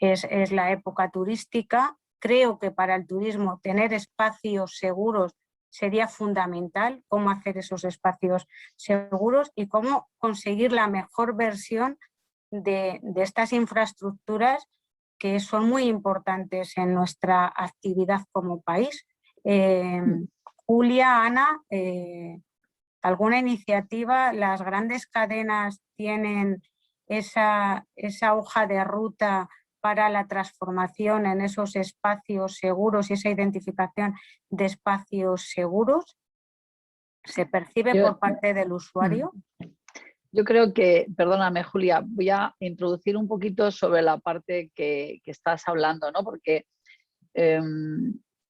S1: es la época turística. Creo que para el turismo tener espacios seguros sería fundamental, cómo hacer esos espacios seguros y cómo conseguir la mejor versión de estas infraestructuras que son muy importantes en nuestra actividad como país. Julia, Ana, ¿alguna iniciativa? ¿Las grandes cadenas tienen esa hoja de ruta para la transformación en esos espacios seguros y esa identificación de espacios seguros? ¿Se percibe por parte del usuario?
S4: Yo creo que, perdóname Julia, voy a introducir un poquito sobre la parte que estás hablando, ¿no? Porque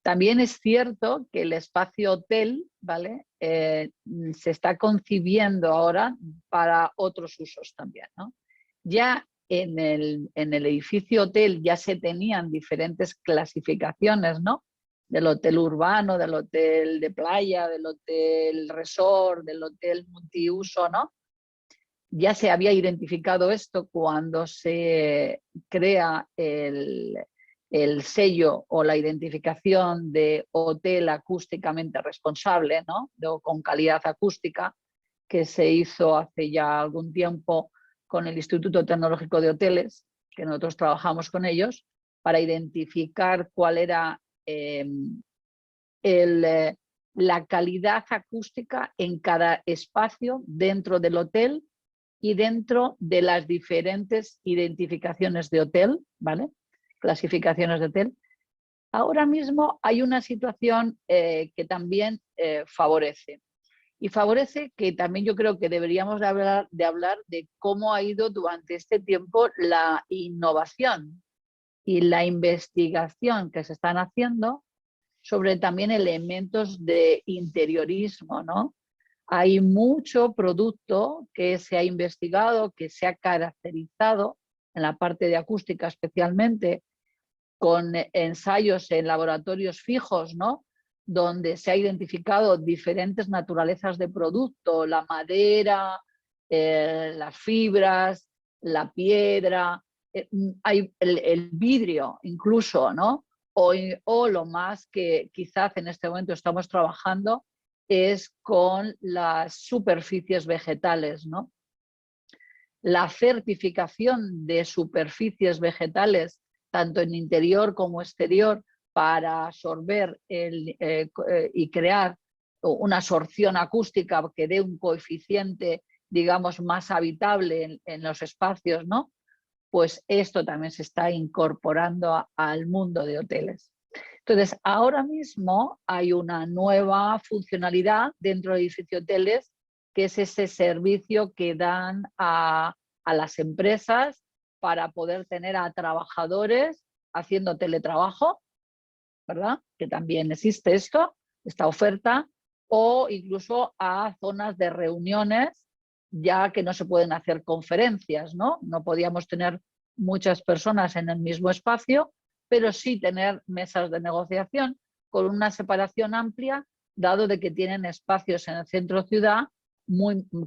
S4: también es cierto que el espacio hotel, ¿vale? Se está concibiendo ahora para otros usos también, ¿no? Ya en el edificio hotel ya se tenían diferentes clasificaciones, ¿no? Del hotel urbano, del hotel de playa, del hotel resort, del hotel multiuso, ¿no? Ya se había identificado esto cuando se crea el sello o la identificación de hotel acústicamente responsable, ¿no? Con calidad acústica, que se hizo hace ya algún tiempo con el Instituto Tecnológico de Hoteles, que nosotros trabajamos con ellos, para identificar cuál era la calidad acústica en cada espacio dentro del hotel y dentro de las diferentes identificaciones de hotel, ¿vale? Clasificaciones de hotel. Ahora mismo hay una situación que también favorece. Y favorece que también yo creo que deberíamos de hablar de cómo ha ido durante este tiempo la innovación y la investigación que se están haciendo sobre también elementos de interiorismo, ¿no? Hay mucho producto que se ha investigado, que se ha caracterizado en la parte de acústica especialmente, con ensayos en laboratorios fijos, ¿no? Donde se ha identificado diferentes naturalezas de producto, la madera, las fibras, la piedra, hay el vidrio incluso, ¿no? O lo más que quizás en este momento estamos trabajando es con las superficies vegetales, ¿no? La certificación de superficies vegetales, tanto en interior como exterior, para absorber y crear una absorción acústica que dé un coeficiente, digamos, más habitable en los espacios, ¿no? Pues esto también se está incorporando al mundo de hoteles. Entonces, ahora mismo hay una nueva funcionalidad dentro de edificios hoteles, que es ese servicio que dan a las empresas para poder tener a trabajadores haciendo teletrabajo, ¿verdad? Que también existe esta oferta, o incluso a zonas de reuniones, ya que no se pueden hacer conferencias, ¿no? No podíamos tener muchas personas en el mismo espacio, pero sí tener mesas de negociación con una separación amplia, dado de que tienen espacios en el centro ciudad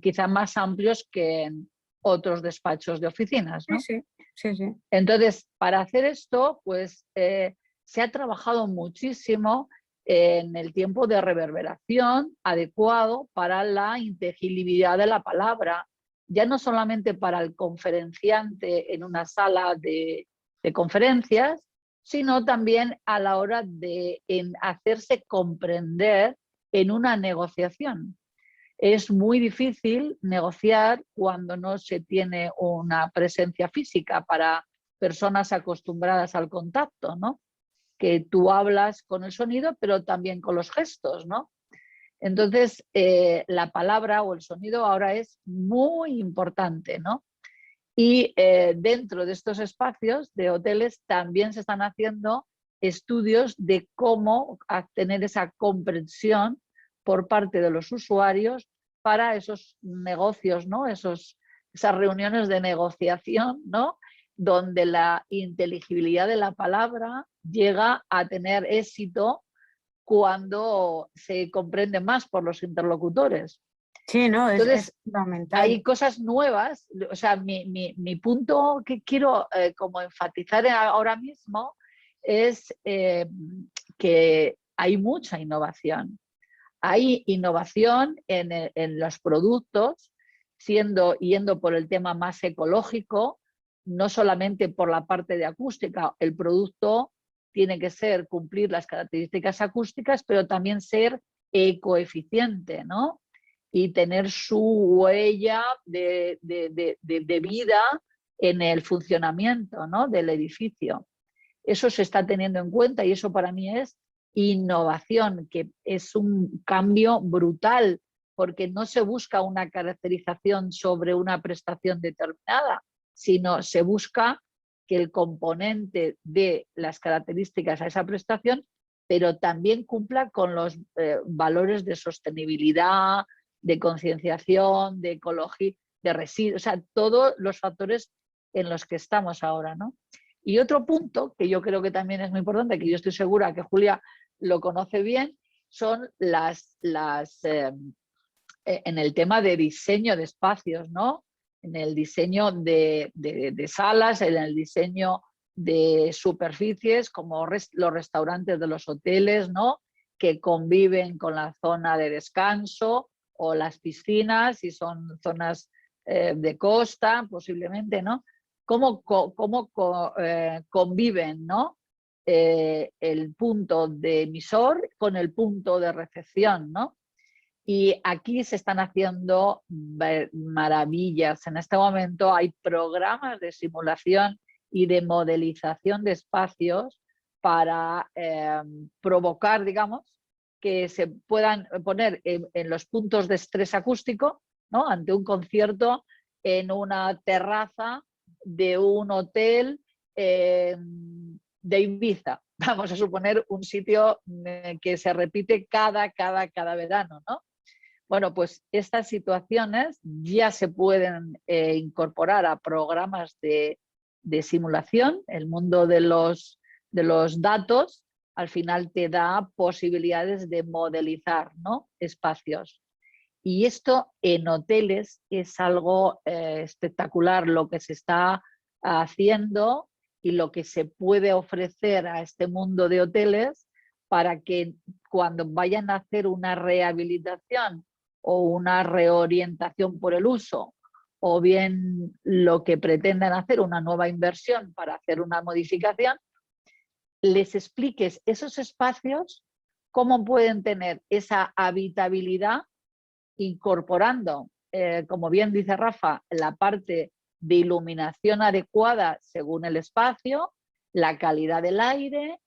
S4: quizá más amplios que en otros despachos de oficinas, ¿no?
S1: Sí, sí, sí.
S4: Entonces, para hacer esto, pues se ha trabajado muchísimo en el tiempo de reverberación adecuado para la inteligibilidad de la palabra, ya no solamente para el conferenciante en una sala de conferencias, sino también a la hora de hacerse comprender en una negociación. Es muy difícil negociar cuando no se tiene una presencia física para personas acostumbradas al contacto, ¿no? Que tú hablas con el sonido, pero también con los gestos, ¿no? Entonces, la palabra o el sonido ahora es muy importante, ¿no? Y dentro de estos espacios de hoteles también se están haciendo estudios de cómo tener esa comprensión por parte de los usuarios para esos negocios, ¿no? Esas reuniones de negociación, ¿no? Donde la inteligibilidad de la palabra llega a tener éxito cuando se comprende más por los interlocutores.
S1: Sí, no,
S4: Entonces,
S1: es fundamental.
S4: hay cosas nuevas. O sea, mi punto que quiero como enfatizar ahora mismo es que hay mucha innovación. Hay innovación en los productos, yendo por el tema más ecológico, no solamente por la parte de acústica. El producto tiene que cumplir las características acústicas, pero también ser ecoeficiente, ¿no? Y tener su huella de vida en el funcionamiento, ¿no? Del edificio. Eso se está teniendo en cuenta y eso para mí es innovación, que es un cambio brutal, porque no se busca una caracterización sobre una prestación determinada, sino se busca que el componente de las características a esa prestación, pero también cumpla con los valores de sostenibilidad, de concienciación, de ecología, de residuos, o sea, todos los factores en los que estamos ahora, ¿no? Y otro punto que yo creo que también es muy importante, que yo estoy segura que Julia lo conoce bien, son en el tema de diseño de espacios, ¿no? En el diseño de salas, en el diseño de superficies, como los restaurantes de los hoteles, ¿no? Que conviven con la zona de descanso, o las piscinas, si son zonas de costa, posiblemente, ¿no? Cómo conviven, ¿no? El punto de emisor con el punto de recepción, ¿no? Y aquí se están haciendo maravillas. En este momento hay programas de simulación y de modelización de espacios para provocar, digamos, que se puedan poner en los puntos de estrés acústico, ¿no? Ante un concierto en una terraza de un hotel de Ibiza. Vamos a suponer un sitio que se repite cada verano, ¿no? Bueno, pues estas situaciones ya se pueden incorporar a programas de simulación. El mundo de los datos al final te da posibilidades de modelizar, ¿no? Espacios. Y esto en hoteles es algo espectacular lo que se está haciendo y lo que se puede ofrecer a este mundo de hoteles para que cuando vayan a hacer una rehabilitación o una reorientación por el uso, o bien lo que pretendan hacer, una nueva inversión para hacer una modificación, les expliques esos espacios, cómo pueden tener esa habitabilidad incorporando, como bien dice Rafa, la parte de iluminación adecuada según el espacio, la calidad del aire,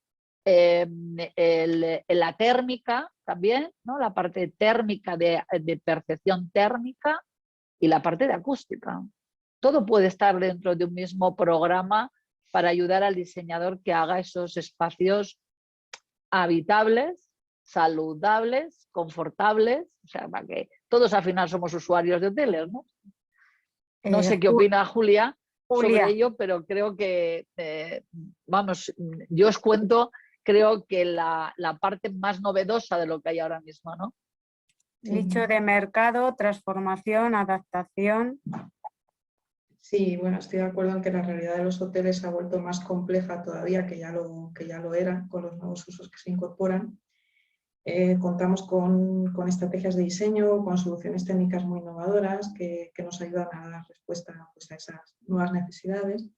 S4: la térmica también, ¿no? La parte térmica de percepción térmica y la parte de acústica. Todo puede estar dentro de un mismo programa para ayudar al diseñador que haga esos espacios habitables, saludables, confortables, o sea, para que todos al final somos usuarios de hoteles, ¿no? No sé qué opina Julia sobre ello, pero creo que, vamos, yo os cuento, creo que la parte más novedosa de lo que hay ahora mismo, ¿no?
S1: Nicho de mercado, transformación, adaptación.
S3: Sí, bueno, estoy de acuerdo en que la realidad de los hoteles se ha vuelto más compleja todavía que ya lo era con los nuevos usos que se incorporan. Contamos con estrategias de diseño, con soluciones técnicas muy innovadoras que nos ayudan a dar respuesta pues, a esas nuevas necesidades.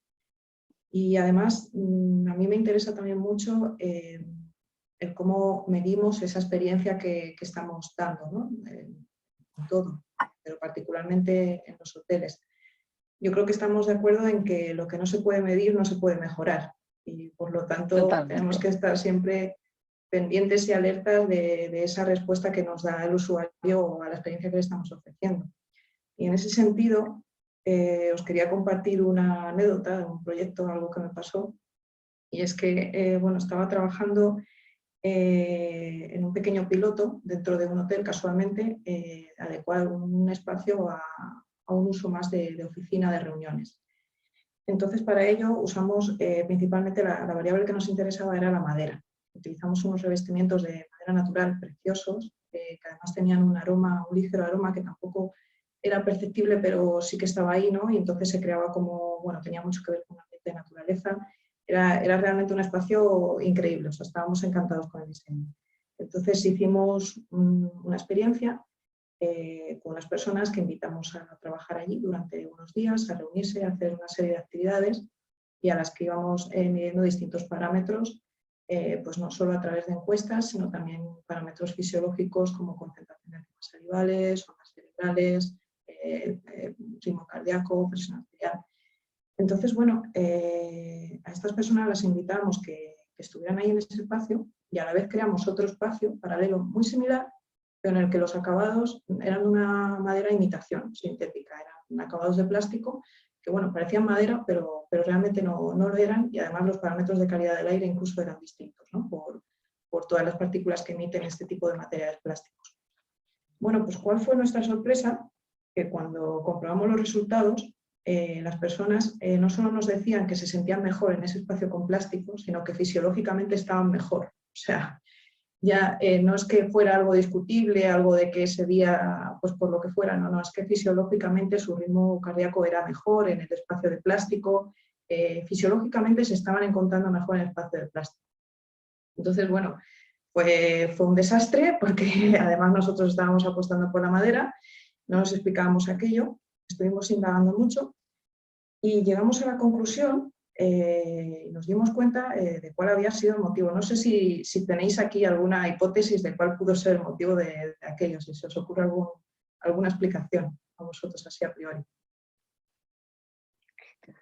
S3: Y además, a mí me interesa también mucho el cómo medimos esa experiencia que estamos dando, ¿no? En todo, pero particularmente en los hoteles. Yo creo que estamos de acuerdo en que lo que no se puede medir no se puede mejorar y por lo tanto
S4: Totalmente.
S3: Tenemos que estar siempre pendientes y alertas de esa respuesta que nos da el usuario a la experiencia que le estamos ofreciendo. Y en ese sentido os quería compartir una anécdota de un proyecto, algo que me pasó, y es que bueno, estaba trabajando en un pequeño piloto dentro de un hotel casualmente, adecuar un espacio a un uso más de oficina de reuniones. Entonces, para ello usamos principalmente la variable que nos interesaba era la madera. Utilizamos unos revestimientos de madera natural preciosos, que además tenían un aroma, un ligero aroma que tampoco era perceptible, pero sí que estaba ahí, ¿no? Y entonces se creaba como, bueno, tenía mucho que ver con un ambiente de naturaleza. Era realmente un espacio increíble, o sea, estábamos encantados con el diseño. Entonces hicimos una experiencia con unas personas que invitamos a trabajar allí durante unos días, a reunirse, a hacer una serie de actividades y a las que íbamos midiendo distintos parámetros, pues no solo a través de encuestas, sino también parámetros fisiológicos como concentración de enzimas salivales, ondas cerebrales, ritmo cardíaco, presión arterial. Entonces, bueno, a estas personas las invitamos que estuvieran ahí en ese espacio y a la vez creamos otro espacio paralelo muy similar, pero en el que los acabados eran de una madera imitación sintética, eran acabados de plástico que, bueno, parecían madera, pero realmente no lo eran, y además los parámetros de calidad del aire incluso eran distintos, ¿no? por todas las partículas que emiten este tipo de materiales plásticos. Bueno, pues ¿cuál fue nuestra sorpresa? Que cuando comprobamos los resultados, las personas no solo nos decían que se sentían mejor en ese espacio con plástico, sino que fisiológicamente estaban mejor. O sea, ya no es que fuera algo discutible, algo de que ese día, pues por lo que fuera, no, es que fisiológicamente su ritmo cardíaco era mejor en el espacio de plástico, fisiológicamente se estaban encontrando mejor en el espacio de plástico. Entonces, bueno, fue un desastre porque además nosotros estábamos apostando por la madera, no nos explicábamos aquello, estuvimos indagando mucho y llegamos a la conclusión, nos dimos cuenta de cuál había sido el motivo. No sé si tenéis aquí alguna hipótesis de cuál pudo ser el motivo de aquello, si se os ocurre alguna explicación a vosotros así a priori.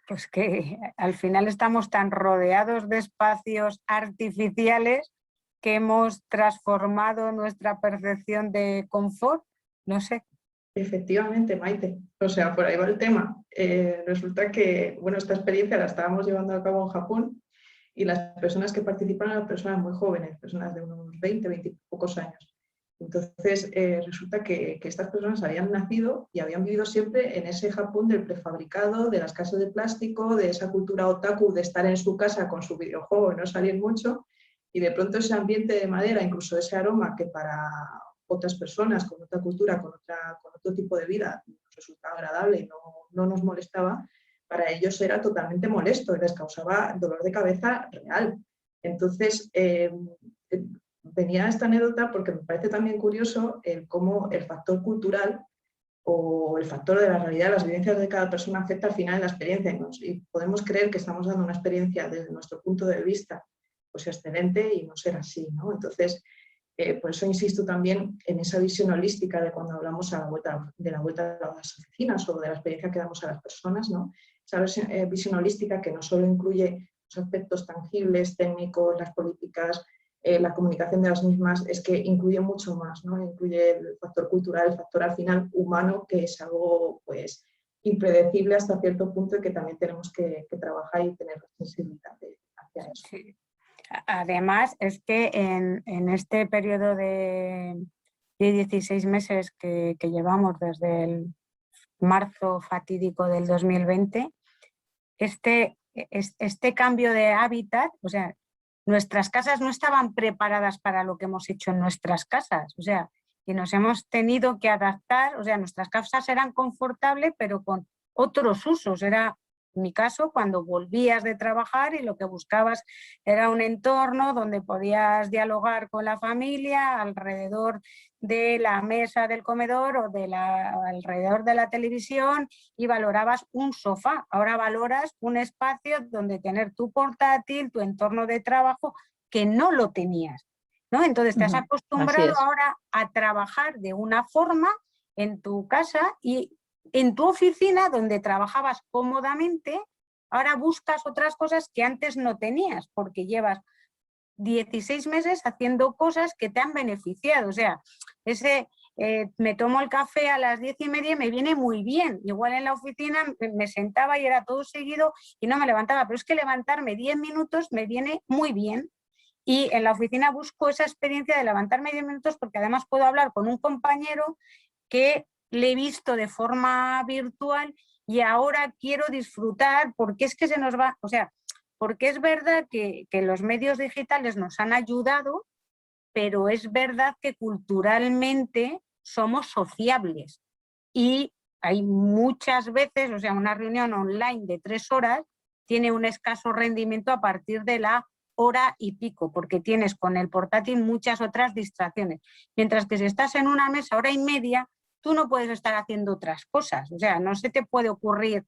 S1: Pues que al final estamos tan rodeados de espacios artificiales que hemos transformado nuestra percepción de confort, no sé.
S3: Efectivamente, Maite. O sea, por ahí va el tema. Resulta que, bueno, esta experiencia la estábamos llevando a cabo en Japón y las personas que participan eran personas muy jóvenes, personas de unos 20 y pocos años. Entonces, resulta que estas personas habían nacido y habían vivido siempre en ese Japón del prefabricado, de las casas de plástico, de esa cultura otaku de estar en su casa con su videojuego y no salir mucho, y de pronto ese ambiente de madera, incluso ese aroma que para otras personas con otra cultura, con otro tipo de vida nos resultaba agradable y no nos molestaba, para ellos era totalmente molesto y les causaba dolor de cabeza real. Entonces, venía esta anécdota porque me parece también curioso cómo el factor cultural o el factor de la realidad, las vivencias de cada persona afecta al final en la experiencia y podemos creer que estamos dando una experiencia desde nuestro punto de vista pues excelente y no ser así, ¿no? Entonces, por eso insisto también en esa visión holística de cuando hablamos de la vuelta a las oficinas o de la experiencia que damos a las personas, ¿no? Esa visión holística que no solo incluye los aspectos tangibles, técnicos, las políticas, la comunicación de las mismas, es que incluye mucho más, ¿no? Incluye el factor cultural, el factor al final humano, que es algo pues impredecible hasta cierto punto y que también tenemos que trabajar y tener sensibilidad hacia eso.
S1: Sí. Además, es que en este periodo de 16 meses que llevamos desde el marzo fatídico del 2020, este cambio de hábitat, o sea, nuestras casas no estaban preparadas para lo que hemos hecho en nuestras casas, o sea, y nos hemos tenido que adaptar, o sea, nuestras casas eran confortables, pero con otros usos. Era, en mi caso, cuando volvías de trabajar y lo que buscabas era un entorno donde podías dialogar con la familia alrededor de la mesa del comedor o alrededor de la televisión, y valorabas un sofá. Ahora valoras un espacio donde tener tu portátil, tu entorno de trabajo, que no lo tenías, ¿no? Entonces te has acostumbrado ahora a trabajar de una forma en tu casa, y en tu oficina, donde trabajabas cómodamente, ahora buscas otras cosas que antes no tenías, porque llevas 16 meses haciendo cosas que te han beneficiado. O sea, me tomo el café a las 10:30 y me viene muy bien. Igual en la oficina me sentaba y era todo seguido y no me levantaba, pero es que levantarme 10 minutos me viene muy bien. Y en la oficina busco esa experiencia de levantarme 10 minutos, porque además puedo hablar con un compañero que le he visto de forma virtual y ahora quiero disfrutar, porque es que se nos va, o sea, porque es verdad que los medios digitales nos han ayudado, pero es verdad que culturalmente somos sociables y hay muchas veces, o sea, una reunión online de 3 horas tiene un escaso rendimiento a partir de la hora y pico, porque tienes con el portátil muchas otras distracciones, mientras que si estás en una mesa hora y media, tú no puedes estar haciendo otras cosas. O sea, no se te puede ocurrir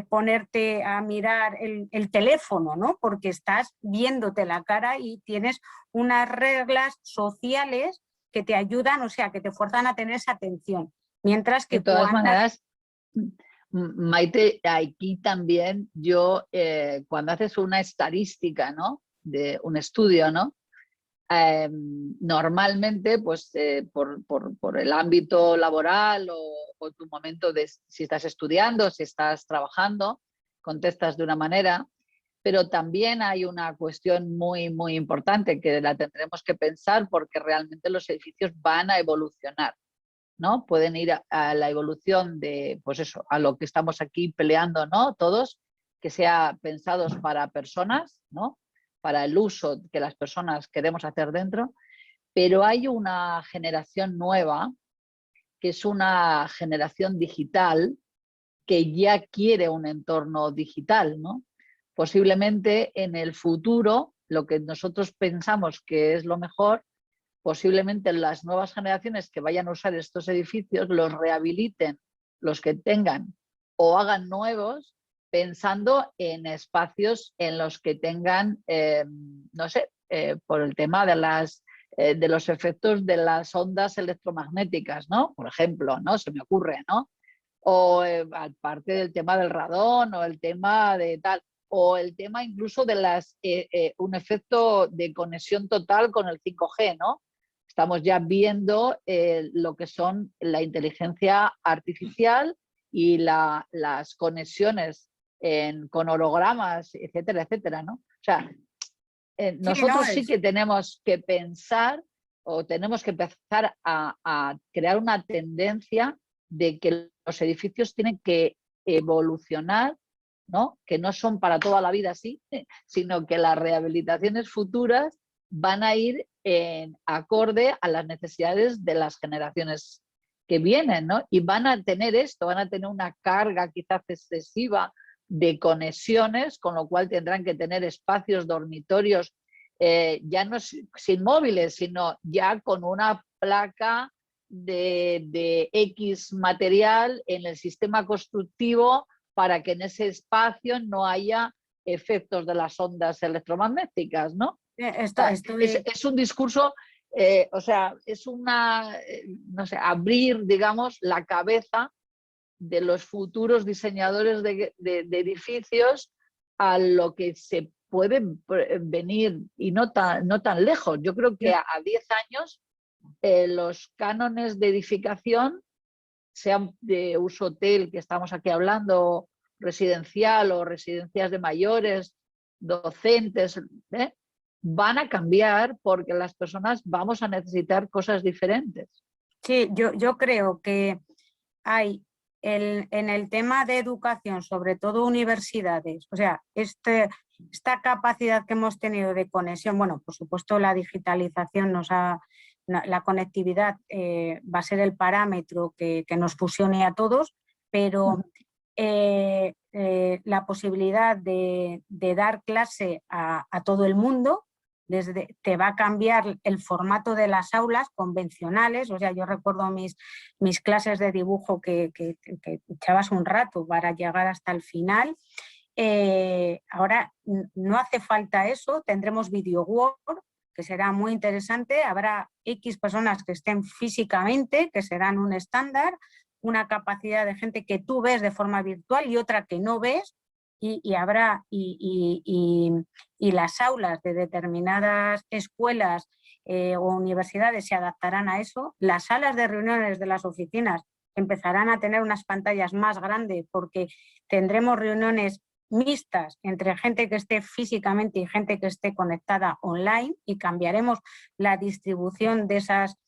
S1: ponerte a mirar el teléfono, ¿no? Porque estás viéndote la cara y tienes unas reglas sociales que te ayudan, o sea, que te fuerzan a tener esa atención. Mientras que
S4: de todas maneras, Maite, aquí también yo, cuando haces una estadística, ¿no? De un estudio, ¿no? Normalmente, pues por el ámbito laboral o tu momento de si estás estudiando, si estás trabajando, contestas de una manera, pero también hay una cuestión muy, muy importante que la tendremos que pensar, porque realmente los edificios van a evolucionar, ¿no? Pueden ir a la evolución de, pues eso, a lo que estamos aquí peleando, ¿no? Todos, que sea pensados para personas, ¿no? Para el uso que las personas queremos hacer dentro, pero hay una generación nueva, que es una generación digital, que ya quiere un entorno digital, ¿no? Posiblemente en el futuro, lo que nosotros pensamos que es lo mejor, posiblemente las nuevas generaciones que vayan a usar estos edificios los rehabiliten, los que tengan, o hagan nuevos, pensando en espacios en los que tengan, no sé, por el tema de los efectos de las ondas electromagnéticas, ¿no? Por ejemplo, ¿no? Se me ocurre, ¿no? O aparte del tema del radón, o el tema de tal, o el tema incluso de un efecto de conexión total con el 5G, ¿no? Estamos ya viendo lo que son la inteligencia artificial y las conexiones con hologramas, etcétera, etcétera, ¿no? O sea, nosotros sí que tenemos que pensar, o tenemos que empezar a crear una tendencia de que los edificios tienen que evolucionar, ¿no? Que no son para toda la vida así, sino que las rehabilitaciones futuras van a ir en acorde a las necesidades de las generaciones que vienen, ¿no? Y van a tener esto, van a tener una carga quizás excesiva de conexiones, con lo cual tendrán que tener espacios, dormitorios, ya no sin móviles, sino ya con una placa de X material en el sistema constructivo para que en ese espacio no haya efectos de las ondas electromagnéticas, ¿no? Es un discurso, o sea, es una, no sé, abrir, digamos, la cabeza de los futuros diseñadores de edificios a lo que se puede venir y no tan lejos. Yo creo que a 10 años los cánones de edificación, sean de uso hotel, que estamos aquí hablando, residencial o residencias de mayores, docentes, van a cambiar porque las personas vamos a necesitar cosas diferentes.
S1: Sí, yo creo que hay en el tema de educación, sobre todo universidades, o sea, esta capacidad que hemos tenido de conexión, bueno, por supuesto la digitalización la conectividad va a ser el parámetro que nos fusione a todos, pero la posibilidad de dar clase a todo el mundo, te va a cambiar el formato de las aulas convencionales. O sea, yo recuerdo mis clases de dibujo que echabas un rato para llegar hasta el final. Ahora no hace falta eso, tendremos video Word, que será muy interesante, habrá X personas que estén físicamente, que serán un estándar, una capacidad de gente que tú ves de forma virtual y otra que no ves, y habrá las aulas de determinadas escuelas o universidades se adaptarán a eso. Las salas de reuniones de las oficinas empezarán a tener unas pantallas más grandes porque tendremos reuniones mixtas entre gente que esté físicamente y gente que esté conectada online, y cambiaremos la distribución de esas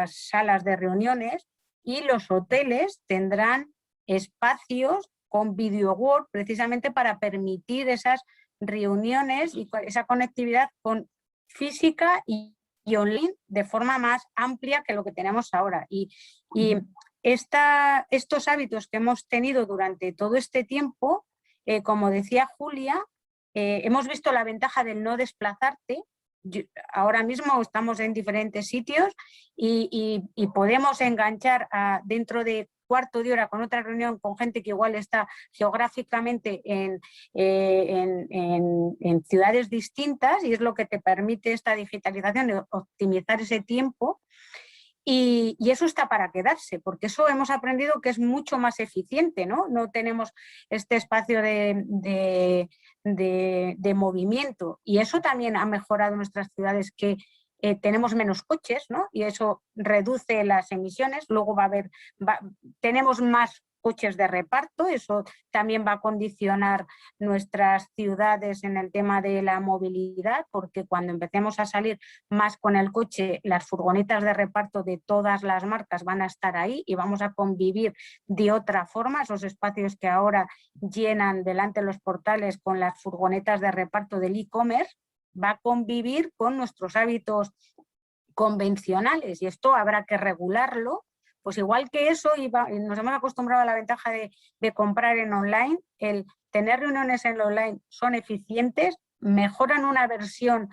S1: salas de reuniones, y los hoteles tendrán espacios con video Word precisamente para permitir esas reuniones y esa conectividad con física y online de forma más amplia que lo que tenemos ahora. Estos hábitos que hemos tenido durante todo este tiempo, como decía Julia, hemos visto la ventaja del no desplazarte. Ahora mismo estamos en diferentes sitios y podemos enganchar dentro de cuarto de hora con otra reunión con gente que igual está geográficamente en ciudades distintas, y es lo que te permite esta digitalización, optimizar ese tiempo. Y eso está para quedarse, porque eso hemos aprendido que es mucho más eficiente, ¿no? No tenemos este espacio de movimiento, y eso también ha mejorado nuestras ciudades, que tenemos menos coches, ¿no? Y eso reduce las emisiones. Luego tenemos más coches de reparto, eso también va a condicionar nuestras ciudades en el tema de la movilidad, porque cuando empecemos a salir más con el coche, las furgonetas de reparto de todas las marcas van a estar ahí y vamos a convivir de otra forma. Esos espacios que ahora llenan delante de los portales con las furgonetas de reparto del e-commerce va a convivir con nuestros hábitos convencionales, y esto habrá que regularlo. Pues igual que eso, nos hemos acostumbrado a la ventaja de comprar en online, el tener reuniones en online son eficientes, mejoran una versión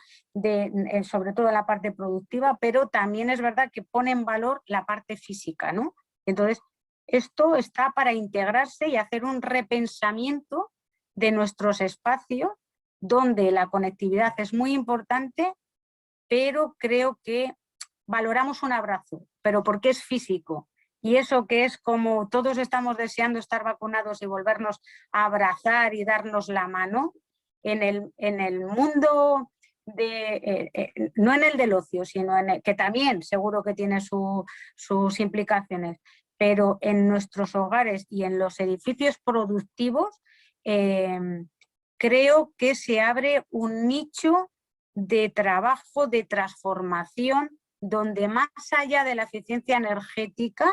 S1: sobre todo la parte productiva, pero también es verdad que pone en valor la parte física, ¿no? Entonces, esto está para integrarse y hacer un repensamiento de nuestros espacios, donde la conectividad es muy importante, pero creo que valoramos un abrazo, pero porque es físico. Y eso que es como todos estamos deseando estar vacunados y volvernos a abrazar y darnos la mano, en el mundo, no en el del ocio, sino que también seguro que tiene sus implicaciones, pero en nuestros hogares y en los edificios productivos, creo que se abre un nicho de trabajo, de transformación, donde más allá de la eficiencia energética,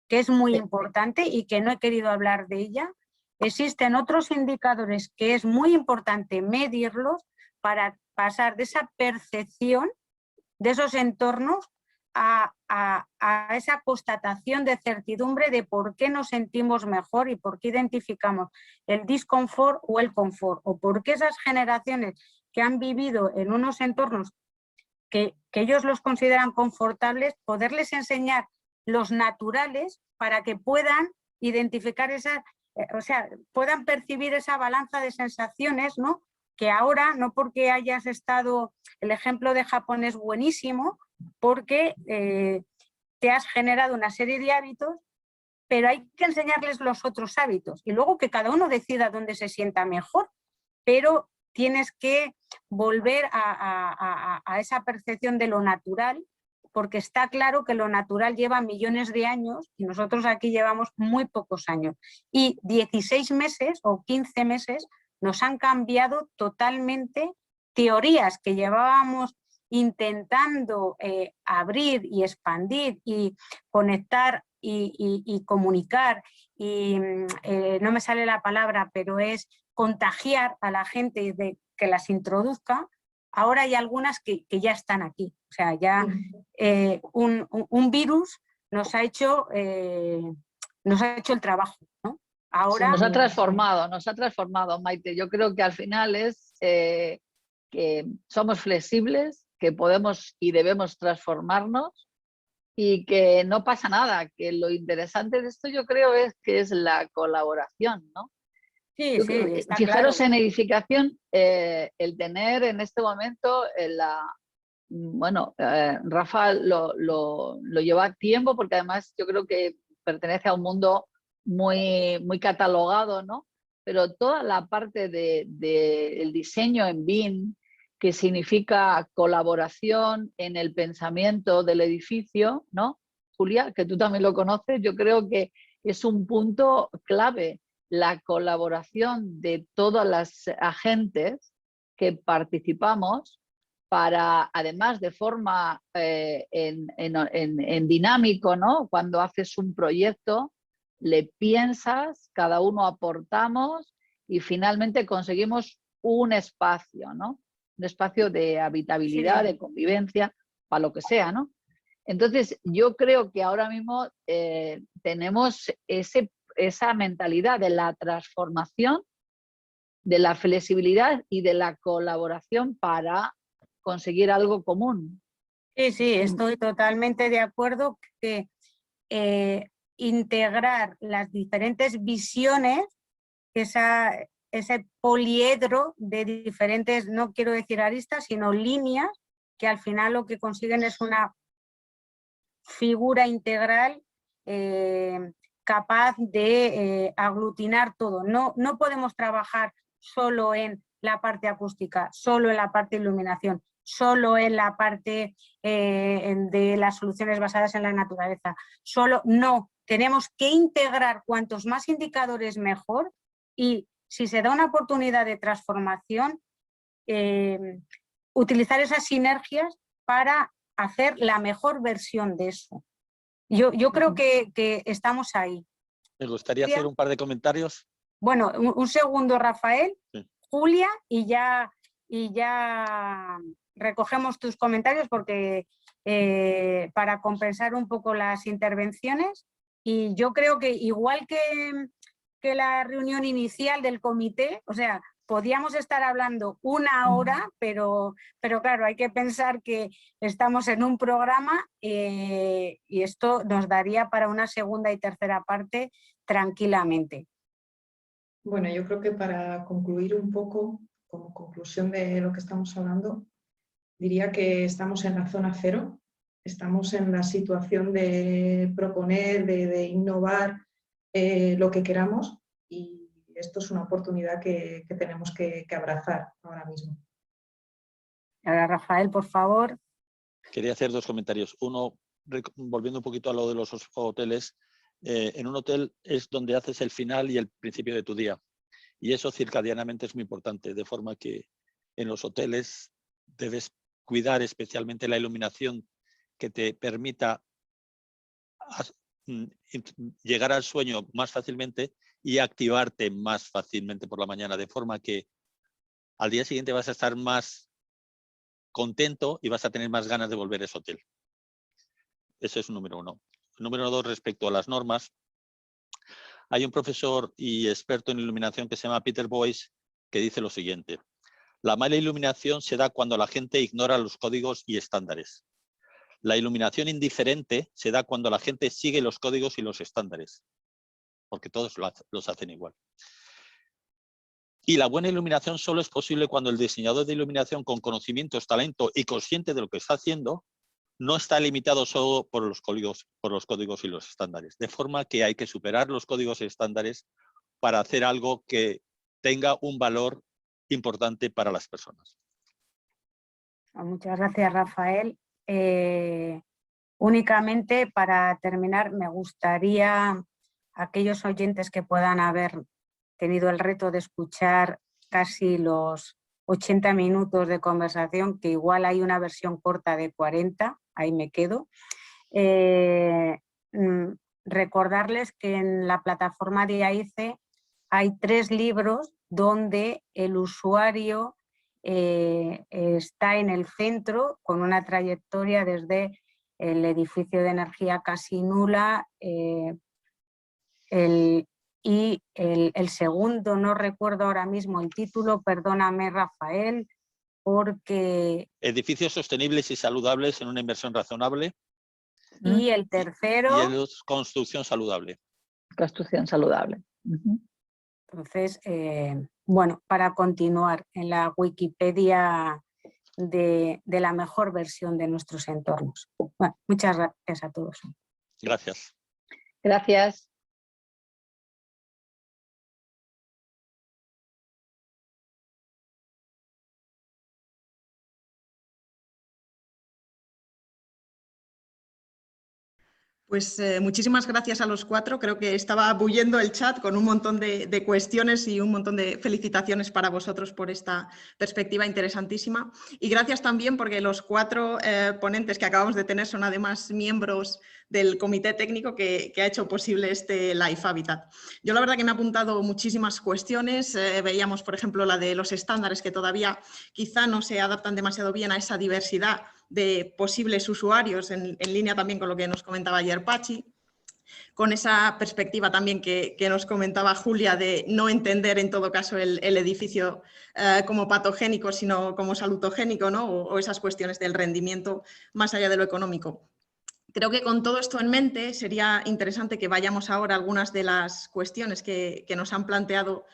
S1: que es muy importante y que no he querido hablar de ella, existen otros indicadores que es muy importante medirlos para pasar de esa percepción de esos entornos a esa constatación de certidumbre de por qué nos sentimos mejor y por qué identificamos el disconfort o el confort, o por qué esas generaciones que han vivido en unos entornos que ellos los consideran confortables, poderles enseñar los naturales para que puedan identificar esas, o sea, puedan percibir esa balanza de sensaciones, ¿no? Que ahora, no porque hayas estado, el ejemplo de Japón es buenísimo, porque te has generado una serie de hábitos, pero hay que enseñarles los otros hábitos y luego que cada uno decida dónde se sienta mejor, pero tienes que volver a esa percepción de lo natural, porque está claro que lo natural lleva millones de años y nosotros aquí llevamos muy pocos años. Y 16 meses o 15 meses nos han cambiado totalmente teorías que llevábamos intentando abrir y expandir y conectar y comunicar y no me sale la palabra, pero es contagiar a la gente de que las introduzca. Ahora hay algunas que ya están aquí, o sea, ya un virus nos ha hecho el trabajo, ¿no? Ahora
S4: nos ha transformado, Maite. Yo creo que al final es que somos flexibles, que podemos y debemos transformarnos y que no pasa nada, que lo interesante de esto yo creo es que es la colaboración, ¿no?
S1: sí,
S4: Yo
S1: sí,
S4: creo,
S1: está
S4: fijaros
S1: claro.
S4: en edificación, el tener en este momento bueno, Rafa lo lleva tiempo porque además yo creo que pertenece a un mundo muy catalogado, ¿no? Pero toda la parte del diseño en BIM, que significa colaboración en el pensamiento del edificio, ¿no? Julia, que tú también lo conoces, yo creo que es un punto clave, la colaboración de todas las agentes que participamos para, además de forma en dinámico, ¿no? Cuando haces un proyecto, le piensas, cada uno aportamos y finalmente conseguimos un espacio, ¿no? Un espacio de habitabilidad,
S1: Sí.
S4: de convivencia, para lo que sea, ¿no? Entonces, yo creo que ahora mismo tenemos esa mentalidad de la transformación, de la flexibilidad y de la colaboración para conseguir algo común.
S1: Sí, sí, estoy totalmente de acuerdo que integrar las diferentes visiones, ese poliedro de diferentes, no quiero decir aristas, sino líneas, que al final lo que consiguen es una figura integral capaz de aglutinar todo. No podemos trabajar solo en la parte acústica, solo en la parte de iluminación, solo en la parte de las soluciones basadas en la naturaleza. No, tenemos que integrar cuantos más indicadores mejor y si se da una oportunidad de transformación, utilizar esas sinergias para hacer la mejor versión de eso. Yo creo que estamos ahí.
S2: Me gustaría hacer un par de comentarios.
S1: Bueno, un segundo, Rafael,
S2: sí.
S1: Julia, y ya recogemos tus comentarios porque para compensar un poco las intervenciones. Y yo creo que igual que la reunión inicial del comité, o sea, podíamos estar hablando una hora, pero claro, hay que pensar que estamos en un programa y esto nos daría para una segunda y tercera parte tranquilamente.
S3: Bueno, yo creo que para concluir un poco, como conclusión de lo que estamos hablando, diría que estamos en la zona cero, estamos en la situación de proponer, de innovar lo que queramos y esto es una oportunidad que tenemos que abrazar ahora mismo.
S1: Ahora, Rafael, por favor.
S2: Quería hacer dos comentarios. Uno, volviendo un poquito a lo de los hoteles, en un hotel es donde haces el final y el principio de tu día. Y eso circadianamente es muy importante, de forma que en los hoteles debes cuidar especialmente la iluminación que te permita llegar al sueño más fácilmente y activarte más fácilmente por la mañana, de forma que al día siguiente vas a estar más contento y vas a tener más ganas de volver a ese hotel. Ese es número uno. Número dos, respecto a las normas, hay un profesor y experto en iluminación que se llama Peter Boyce que dice lo siguiente: la mala iluminación se da cuando la gente ignora los códigos y estándares. La iluminación indiferente se da cuando la gente sigue los códigos y los estándares, porque todos los hacen igual. Y la buena iluminación solo es posible cuando el diseñador de iluminación con conocimientos, talento y consciente de lo que está haciendo no está limitado solo por los códigos y los estándares. De forma que hay que superar los códigos y estándares para hacer algo que tenga un valor importante para las personas.
S1: Muchas gracias, Rafael. Únicamente para terminar, me gustaría a aquellos oyentes que puedan haber tenido el reto de escuchar casi los 80 minutos de conversación, que igual hay una versión corta de 40, ahí me quedo. Recordarles que en la plataforma de AICE hay 3 libros donde el usuario está en el centro con una trayectoria desde el edificio de energía casi nula el segundo, no recuerdo ahora mismo el título, perdóname Rafael, porque...
S2: Edificios sostenibles y saludables en una inversión razonable.
S1: Y el tercero...
S2: Y el construcción saludable.
S4: Construcción saludable.
S1: Entonces, bueno, para continuar en la Wikipedia de la mejor versión de nuestros entornos. Bueno, muchas gracias a todos.
S2: Gracias.
S4: Gracias.
S5: Pues muchísimas gracias a los 4. Creo que estaba bullendo el chat con un montón de cuestiones y un montón de felicitaciones para vosotros por esta perspectiva interesantísima. Y gracias también porque los 4 ponentes que acabamos de tener son además miembros del comité técnico que ha hecho posible este Life Habitat. Yo la verdad que me he apuntado muchísimas cuestiones. Veíamos, por ejemplo, la de los estándares que todavía quizá no se adaptan demasiado bien a esa diversidad de posibles usuarios, en línea también con lo que nos comentaba ayer Pachi, con esa perspectiva también que nos comentaba Julia de no entender en todo caso el edificio como patogénico, sino como salutogénico, ¿no? o esas cuestiones del rendimiento más allá de lo económico. Creo que con todo esto en mente sería interesante que vayamos ahora a algunas de las cuestiones que nos han planteado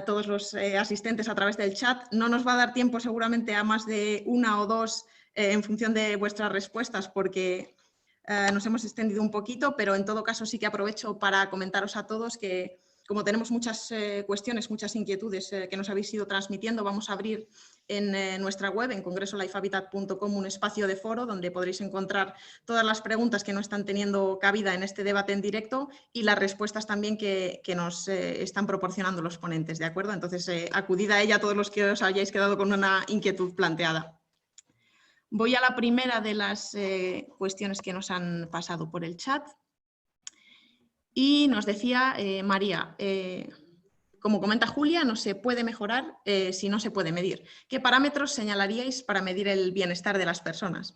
S5: todos los asistentes a través del chat. No nos va a dar tiempo seguramente a más de 1 o 2 en función de vuestras respuestas, porque nos hemos extendido un poquito, pero en todo caso sí que aprovecho para comentaros a todos que como tenemos muchas cuestiones, muchas inquietudes que nos habéis ido transmitiendo, vamos a abrir en nuestra web, en congresolifehabitat.com, un espacio de foro donde podréis encontrar todas las preguntas que no están teniendo cabida en este debate en directo y las respuestas también que nos están proporcionando los ponentes, ¿de acuerdo? Entonces, acudid a ella todos los que os hayáis quedado con una inquietud planteada. Voy a la primera de las cuestiones que nos han pasado por el chat. Y nos decía María, como comenta Julia, no se puede mejorar si no se puede medir. ¿Qué parámetros señalaríais para medir el bienestar de las personas?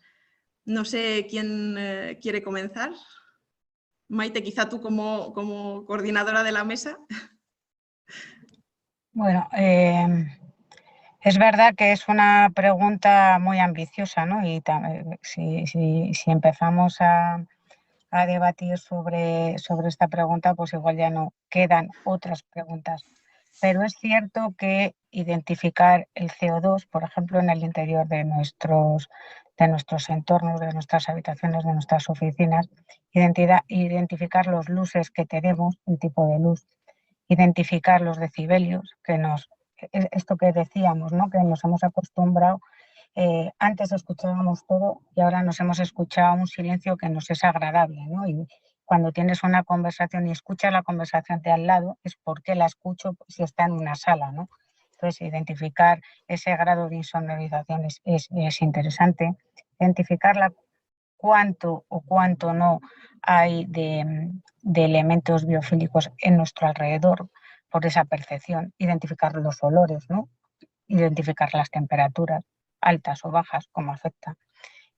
S5: No sé quién quiere comenzar. Maite, quizá tú como coordinadora de la mesa.
S6: Bueno, es verdad que es una pregunta muy ambiciosa, ¿no? Y si empezamos a debatir sobre esta pregunta, pues igual ya no quedan otras preguntas. Pero es cierto que identificar el CO2, por ejemplo, en el interior de nuestros entornos, de nuestras habitaciones, de nuestras oficinas, identificar los luces que tenemos, el tipo de luz, identificar los decibelios, esto que decíamos, ¿no? Que nos hemos acostumbrado, antes escuchábamos todo y ahora nos hemos escuchado un silencio que nos es agradable, ¿no? Y cuando tienes una conversación y escuchas la conversación de al lado, es porque la escucho si está en una sala, ¿no? Entonces, identificar ese grado de insonorización es interesante. Identificar cuánto o cuánto no hay de elementos biofílicos en nuestro alrededor por esa percepción. Identificar los olores, ¿no? Identificar las temperaturas altas o bajas, cómo afecta.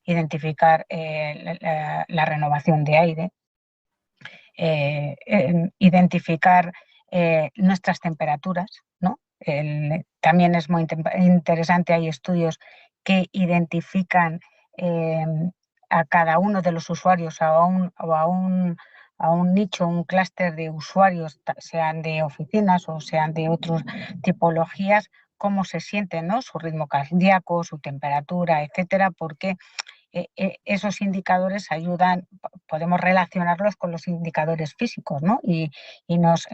S6: identificar la renovación de aire, identificar nuestras temperaturas, ¿no? También es muy interesante, hay estudios que identifican a cada uno de los usuarios a un nicho, un clúster de usuarios, sean de oficinas o sean de otras tipologías, cómo se sienten, ¿no? Su ritmo cardíaco, su temperatura, etcétera, porque esos indicadores ayudan, podemos relacionarlos con los indicadores físicos, ¿no? Y nos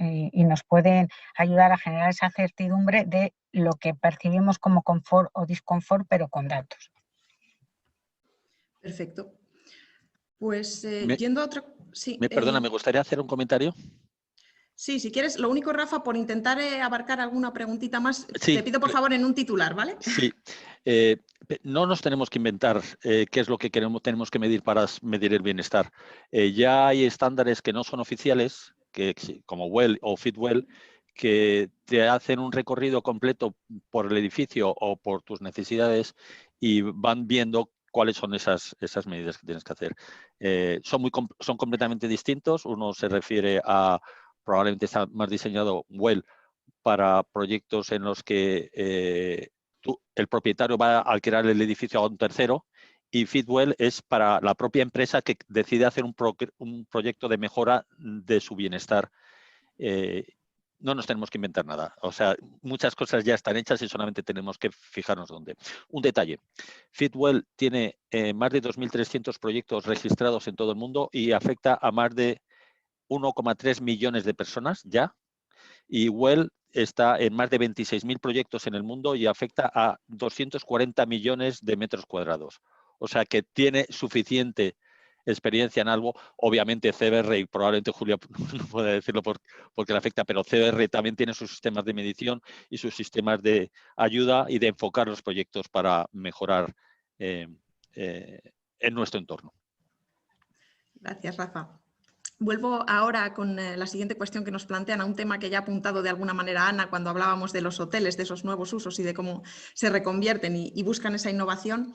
S6: pueden ayudar a generar esa certidumbre de lo que percibimos como confort o disconfort, pero con datos.
S5: Perfecto. Pues yendo a otra... Sí,
S2: Perdona, me gustaría hacer un comentario.
S5: Sí, si quieres, lo único, Rafa, por intentar abarcar alguna preguntita más,
S2: Sí,
S5: te pido por favor en un titular, ¿vale?
S2: Sí, no nos tenemos que inventar qué es lo que tenemos que medir para medir el bienestar. Ya hay estándares que no son oficiales, como WELL o Fitwell, que te hacen un recorrido completo por el edificio o por tus necesidades y van viendo cuáles son esas medidas que tienes que hacer. Son completamente distintos. Uno se refiere a, probablemente está más diseñado WELL para proyectos en los que el propietario va a alquilar el edificio a un tercero, y Fitwell es para la propia empresa que decide hacer un proyecto de mejora de su bienestar. No nos tenemos que inventar nada. O sea, muchas cosas ya están hechas y solamente tenemos que fijarnos dónde. Un detalle. Fitwell tiene más de 2.300 proyectos registrados en todo el mundo y afecta a más de 1,3 millones de personas ya. Y WELL está en más de 26.000 proyectos en el mundo y afecta a 240 millones de metros cuadrados. O sea que tiene suficiente experiencia en algo. Obviamente CBR, y probablemente Julia no pueda decirlo porque le afecta, pero CBR también tiene sus sistemas de medición y sus sistemas de ayuda y de enfocar los proyectos para mejorar en nuestro entorno.
S5: Gracias, Rafa. Vuelvo ahora con la siguiente cuestión que nos plantean a un tema que ya ha apuntado de alguna manera Ana cuando hablábamos de los hoteles, de esos nuevos usos y de cómo se reconvierten y buscan esa innovación.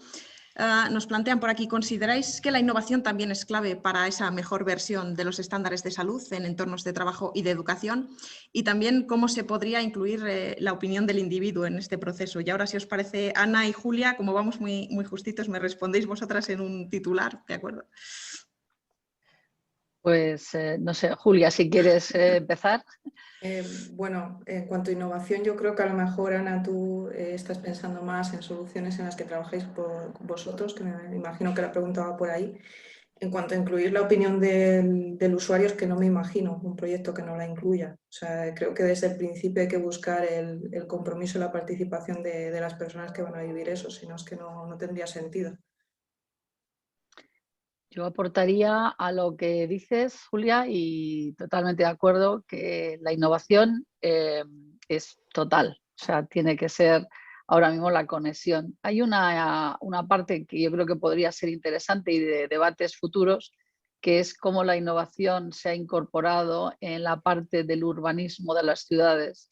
S5: Nos plantean por aquí, ¿consideráis que la innovación también es clave para esa mejor versión de los estándares de salud en entornos de trabajo y de educación? Y también, ¿cómo se podría incluir la opinión del individuo en este proceso? Y ahora, si os parece, Ana y Julia, como vamos muy justitos, me respondéis vosotras en un titular, ¿de acuerdo?
S4: Pues no sé, Julia, si quieres empezar.
S3: Bueno, en cuanto a innovación, yo creo que a lo mejor, Ana, tú estás pensando más en soluciones en las que trabajáis por vosotros, que me imagino que la pregunta va por ahí. En cuanto a incluir la opinión del usuario, es que no me imagino un proyecto que no la incluya. O sea, creo que desde el principio hay que buscar el compromiso y la participación de las personas que van a vivir eso, si no es que no tendría sentido.
S4: Yo aportaría a lo que dices, Julia, y totalmente de acuerdo que la innovación es total, o sea, tiene que ser ahora mismo la conexión. Hay una parte que yo creo que podría ser interesante y de debates futuros, que es cómo la innovación se ha incorporado en la parte del urbanismo de las ciudades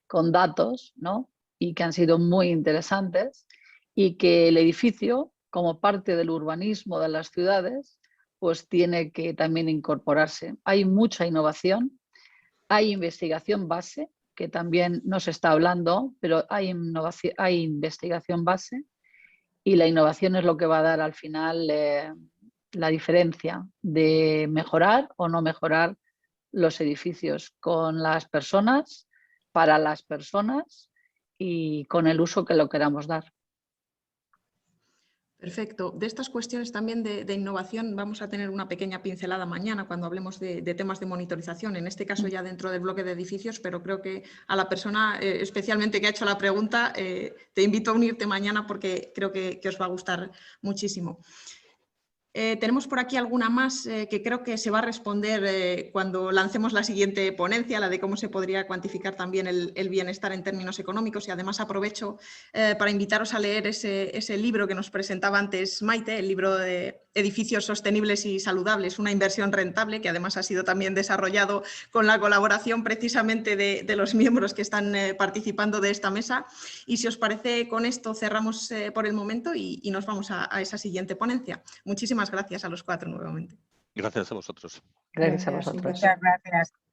S4: con datos, ¿no? Y que han sido muy interesantes, y que el edificio, como parte del urbanismo de las ciudades, pues tiene que también incorporarse. Hay mucha innovación, hay investigación base, que también no se está hablando, pero hay investigación base, y la innovación es lo que va a dar al final la diferencia de mejorar o no mejorar los edificios con las personas, para las personas y con el uso que lo queramos dar.
S5: Perfecto. De estas cuestiones también de innovación vamos a tener una pequeña pincelada mañana cuando hablemos de temas de monitorización, en este caso ya dentro del bloque de edificios, pero creo que a la persona especialmente que ha hecho la pregunta te invito a unirte mañana porque creo que os va a gustar muchísimo. Tenemos por aquí alguna más que creo que se va a responder cuando lancemos la siguiente ponencia, la de cómo se podría cuantificar también el bienestar en términos económicos, y además aprovecho para invitaros a leer ese libro que nos presentaba antes Maite, el libro de edificios sostenibles y saludables, una inversión rentable, que además ha sido también desarrollado con la colaboración precisamente de los miembros que están participando de esta mesa. Y si os parece, con esto cerramos por el momento y nos vamos a esa siguiente ponencia. Muchísimas gracias a los 4 nuevamente.
S2: Gracias a vosotros.
S4: Gracias a vosotros.
S3: Un placer.
S6: Muchas gracias.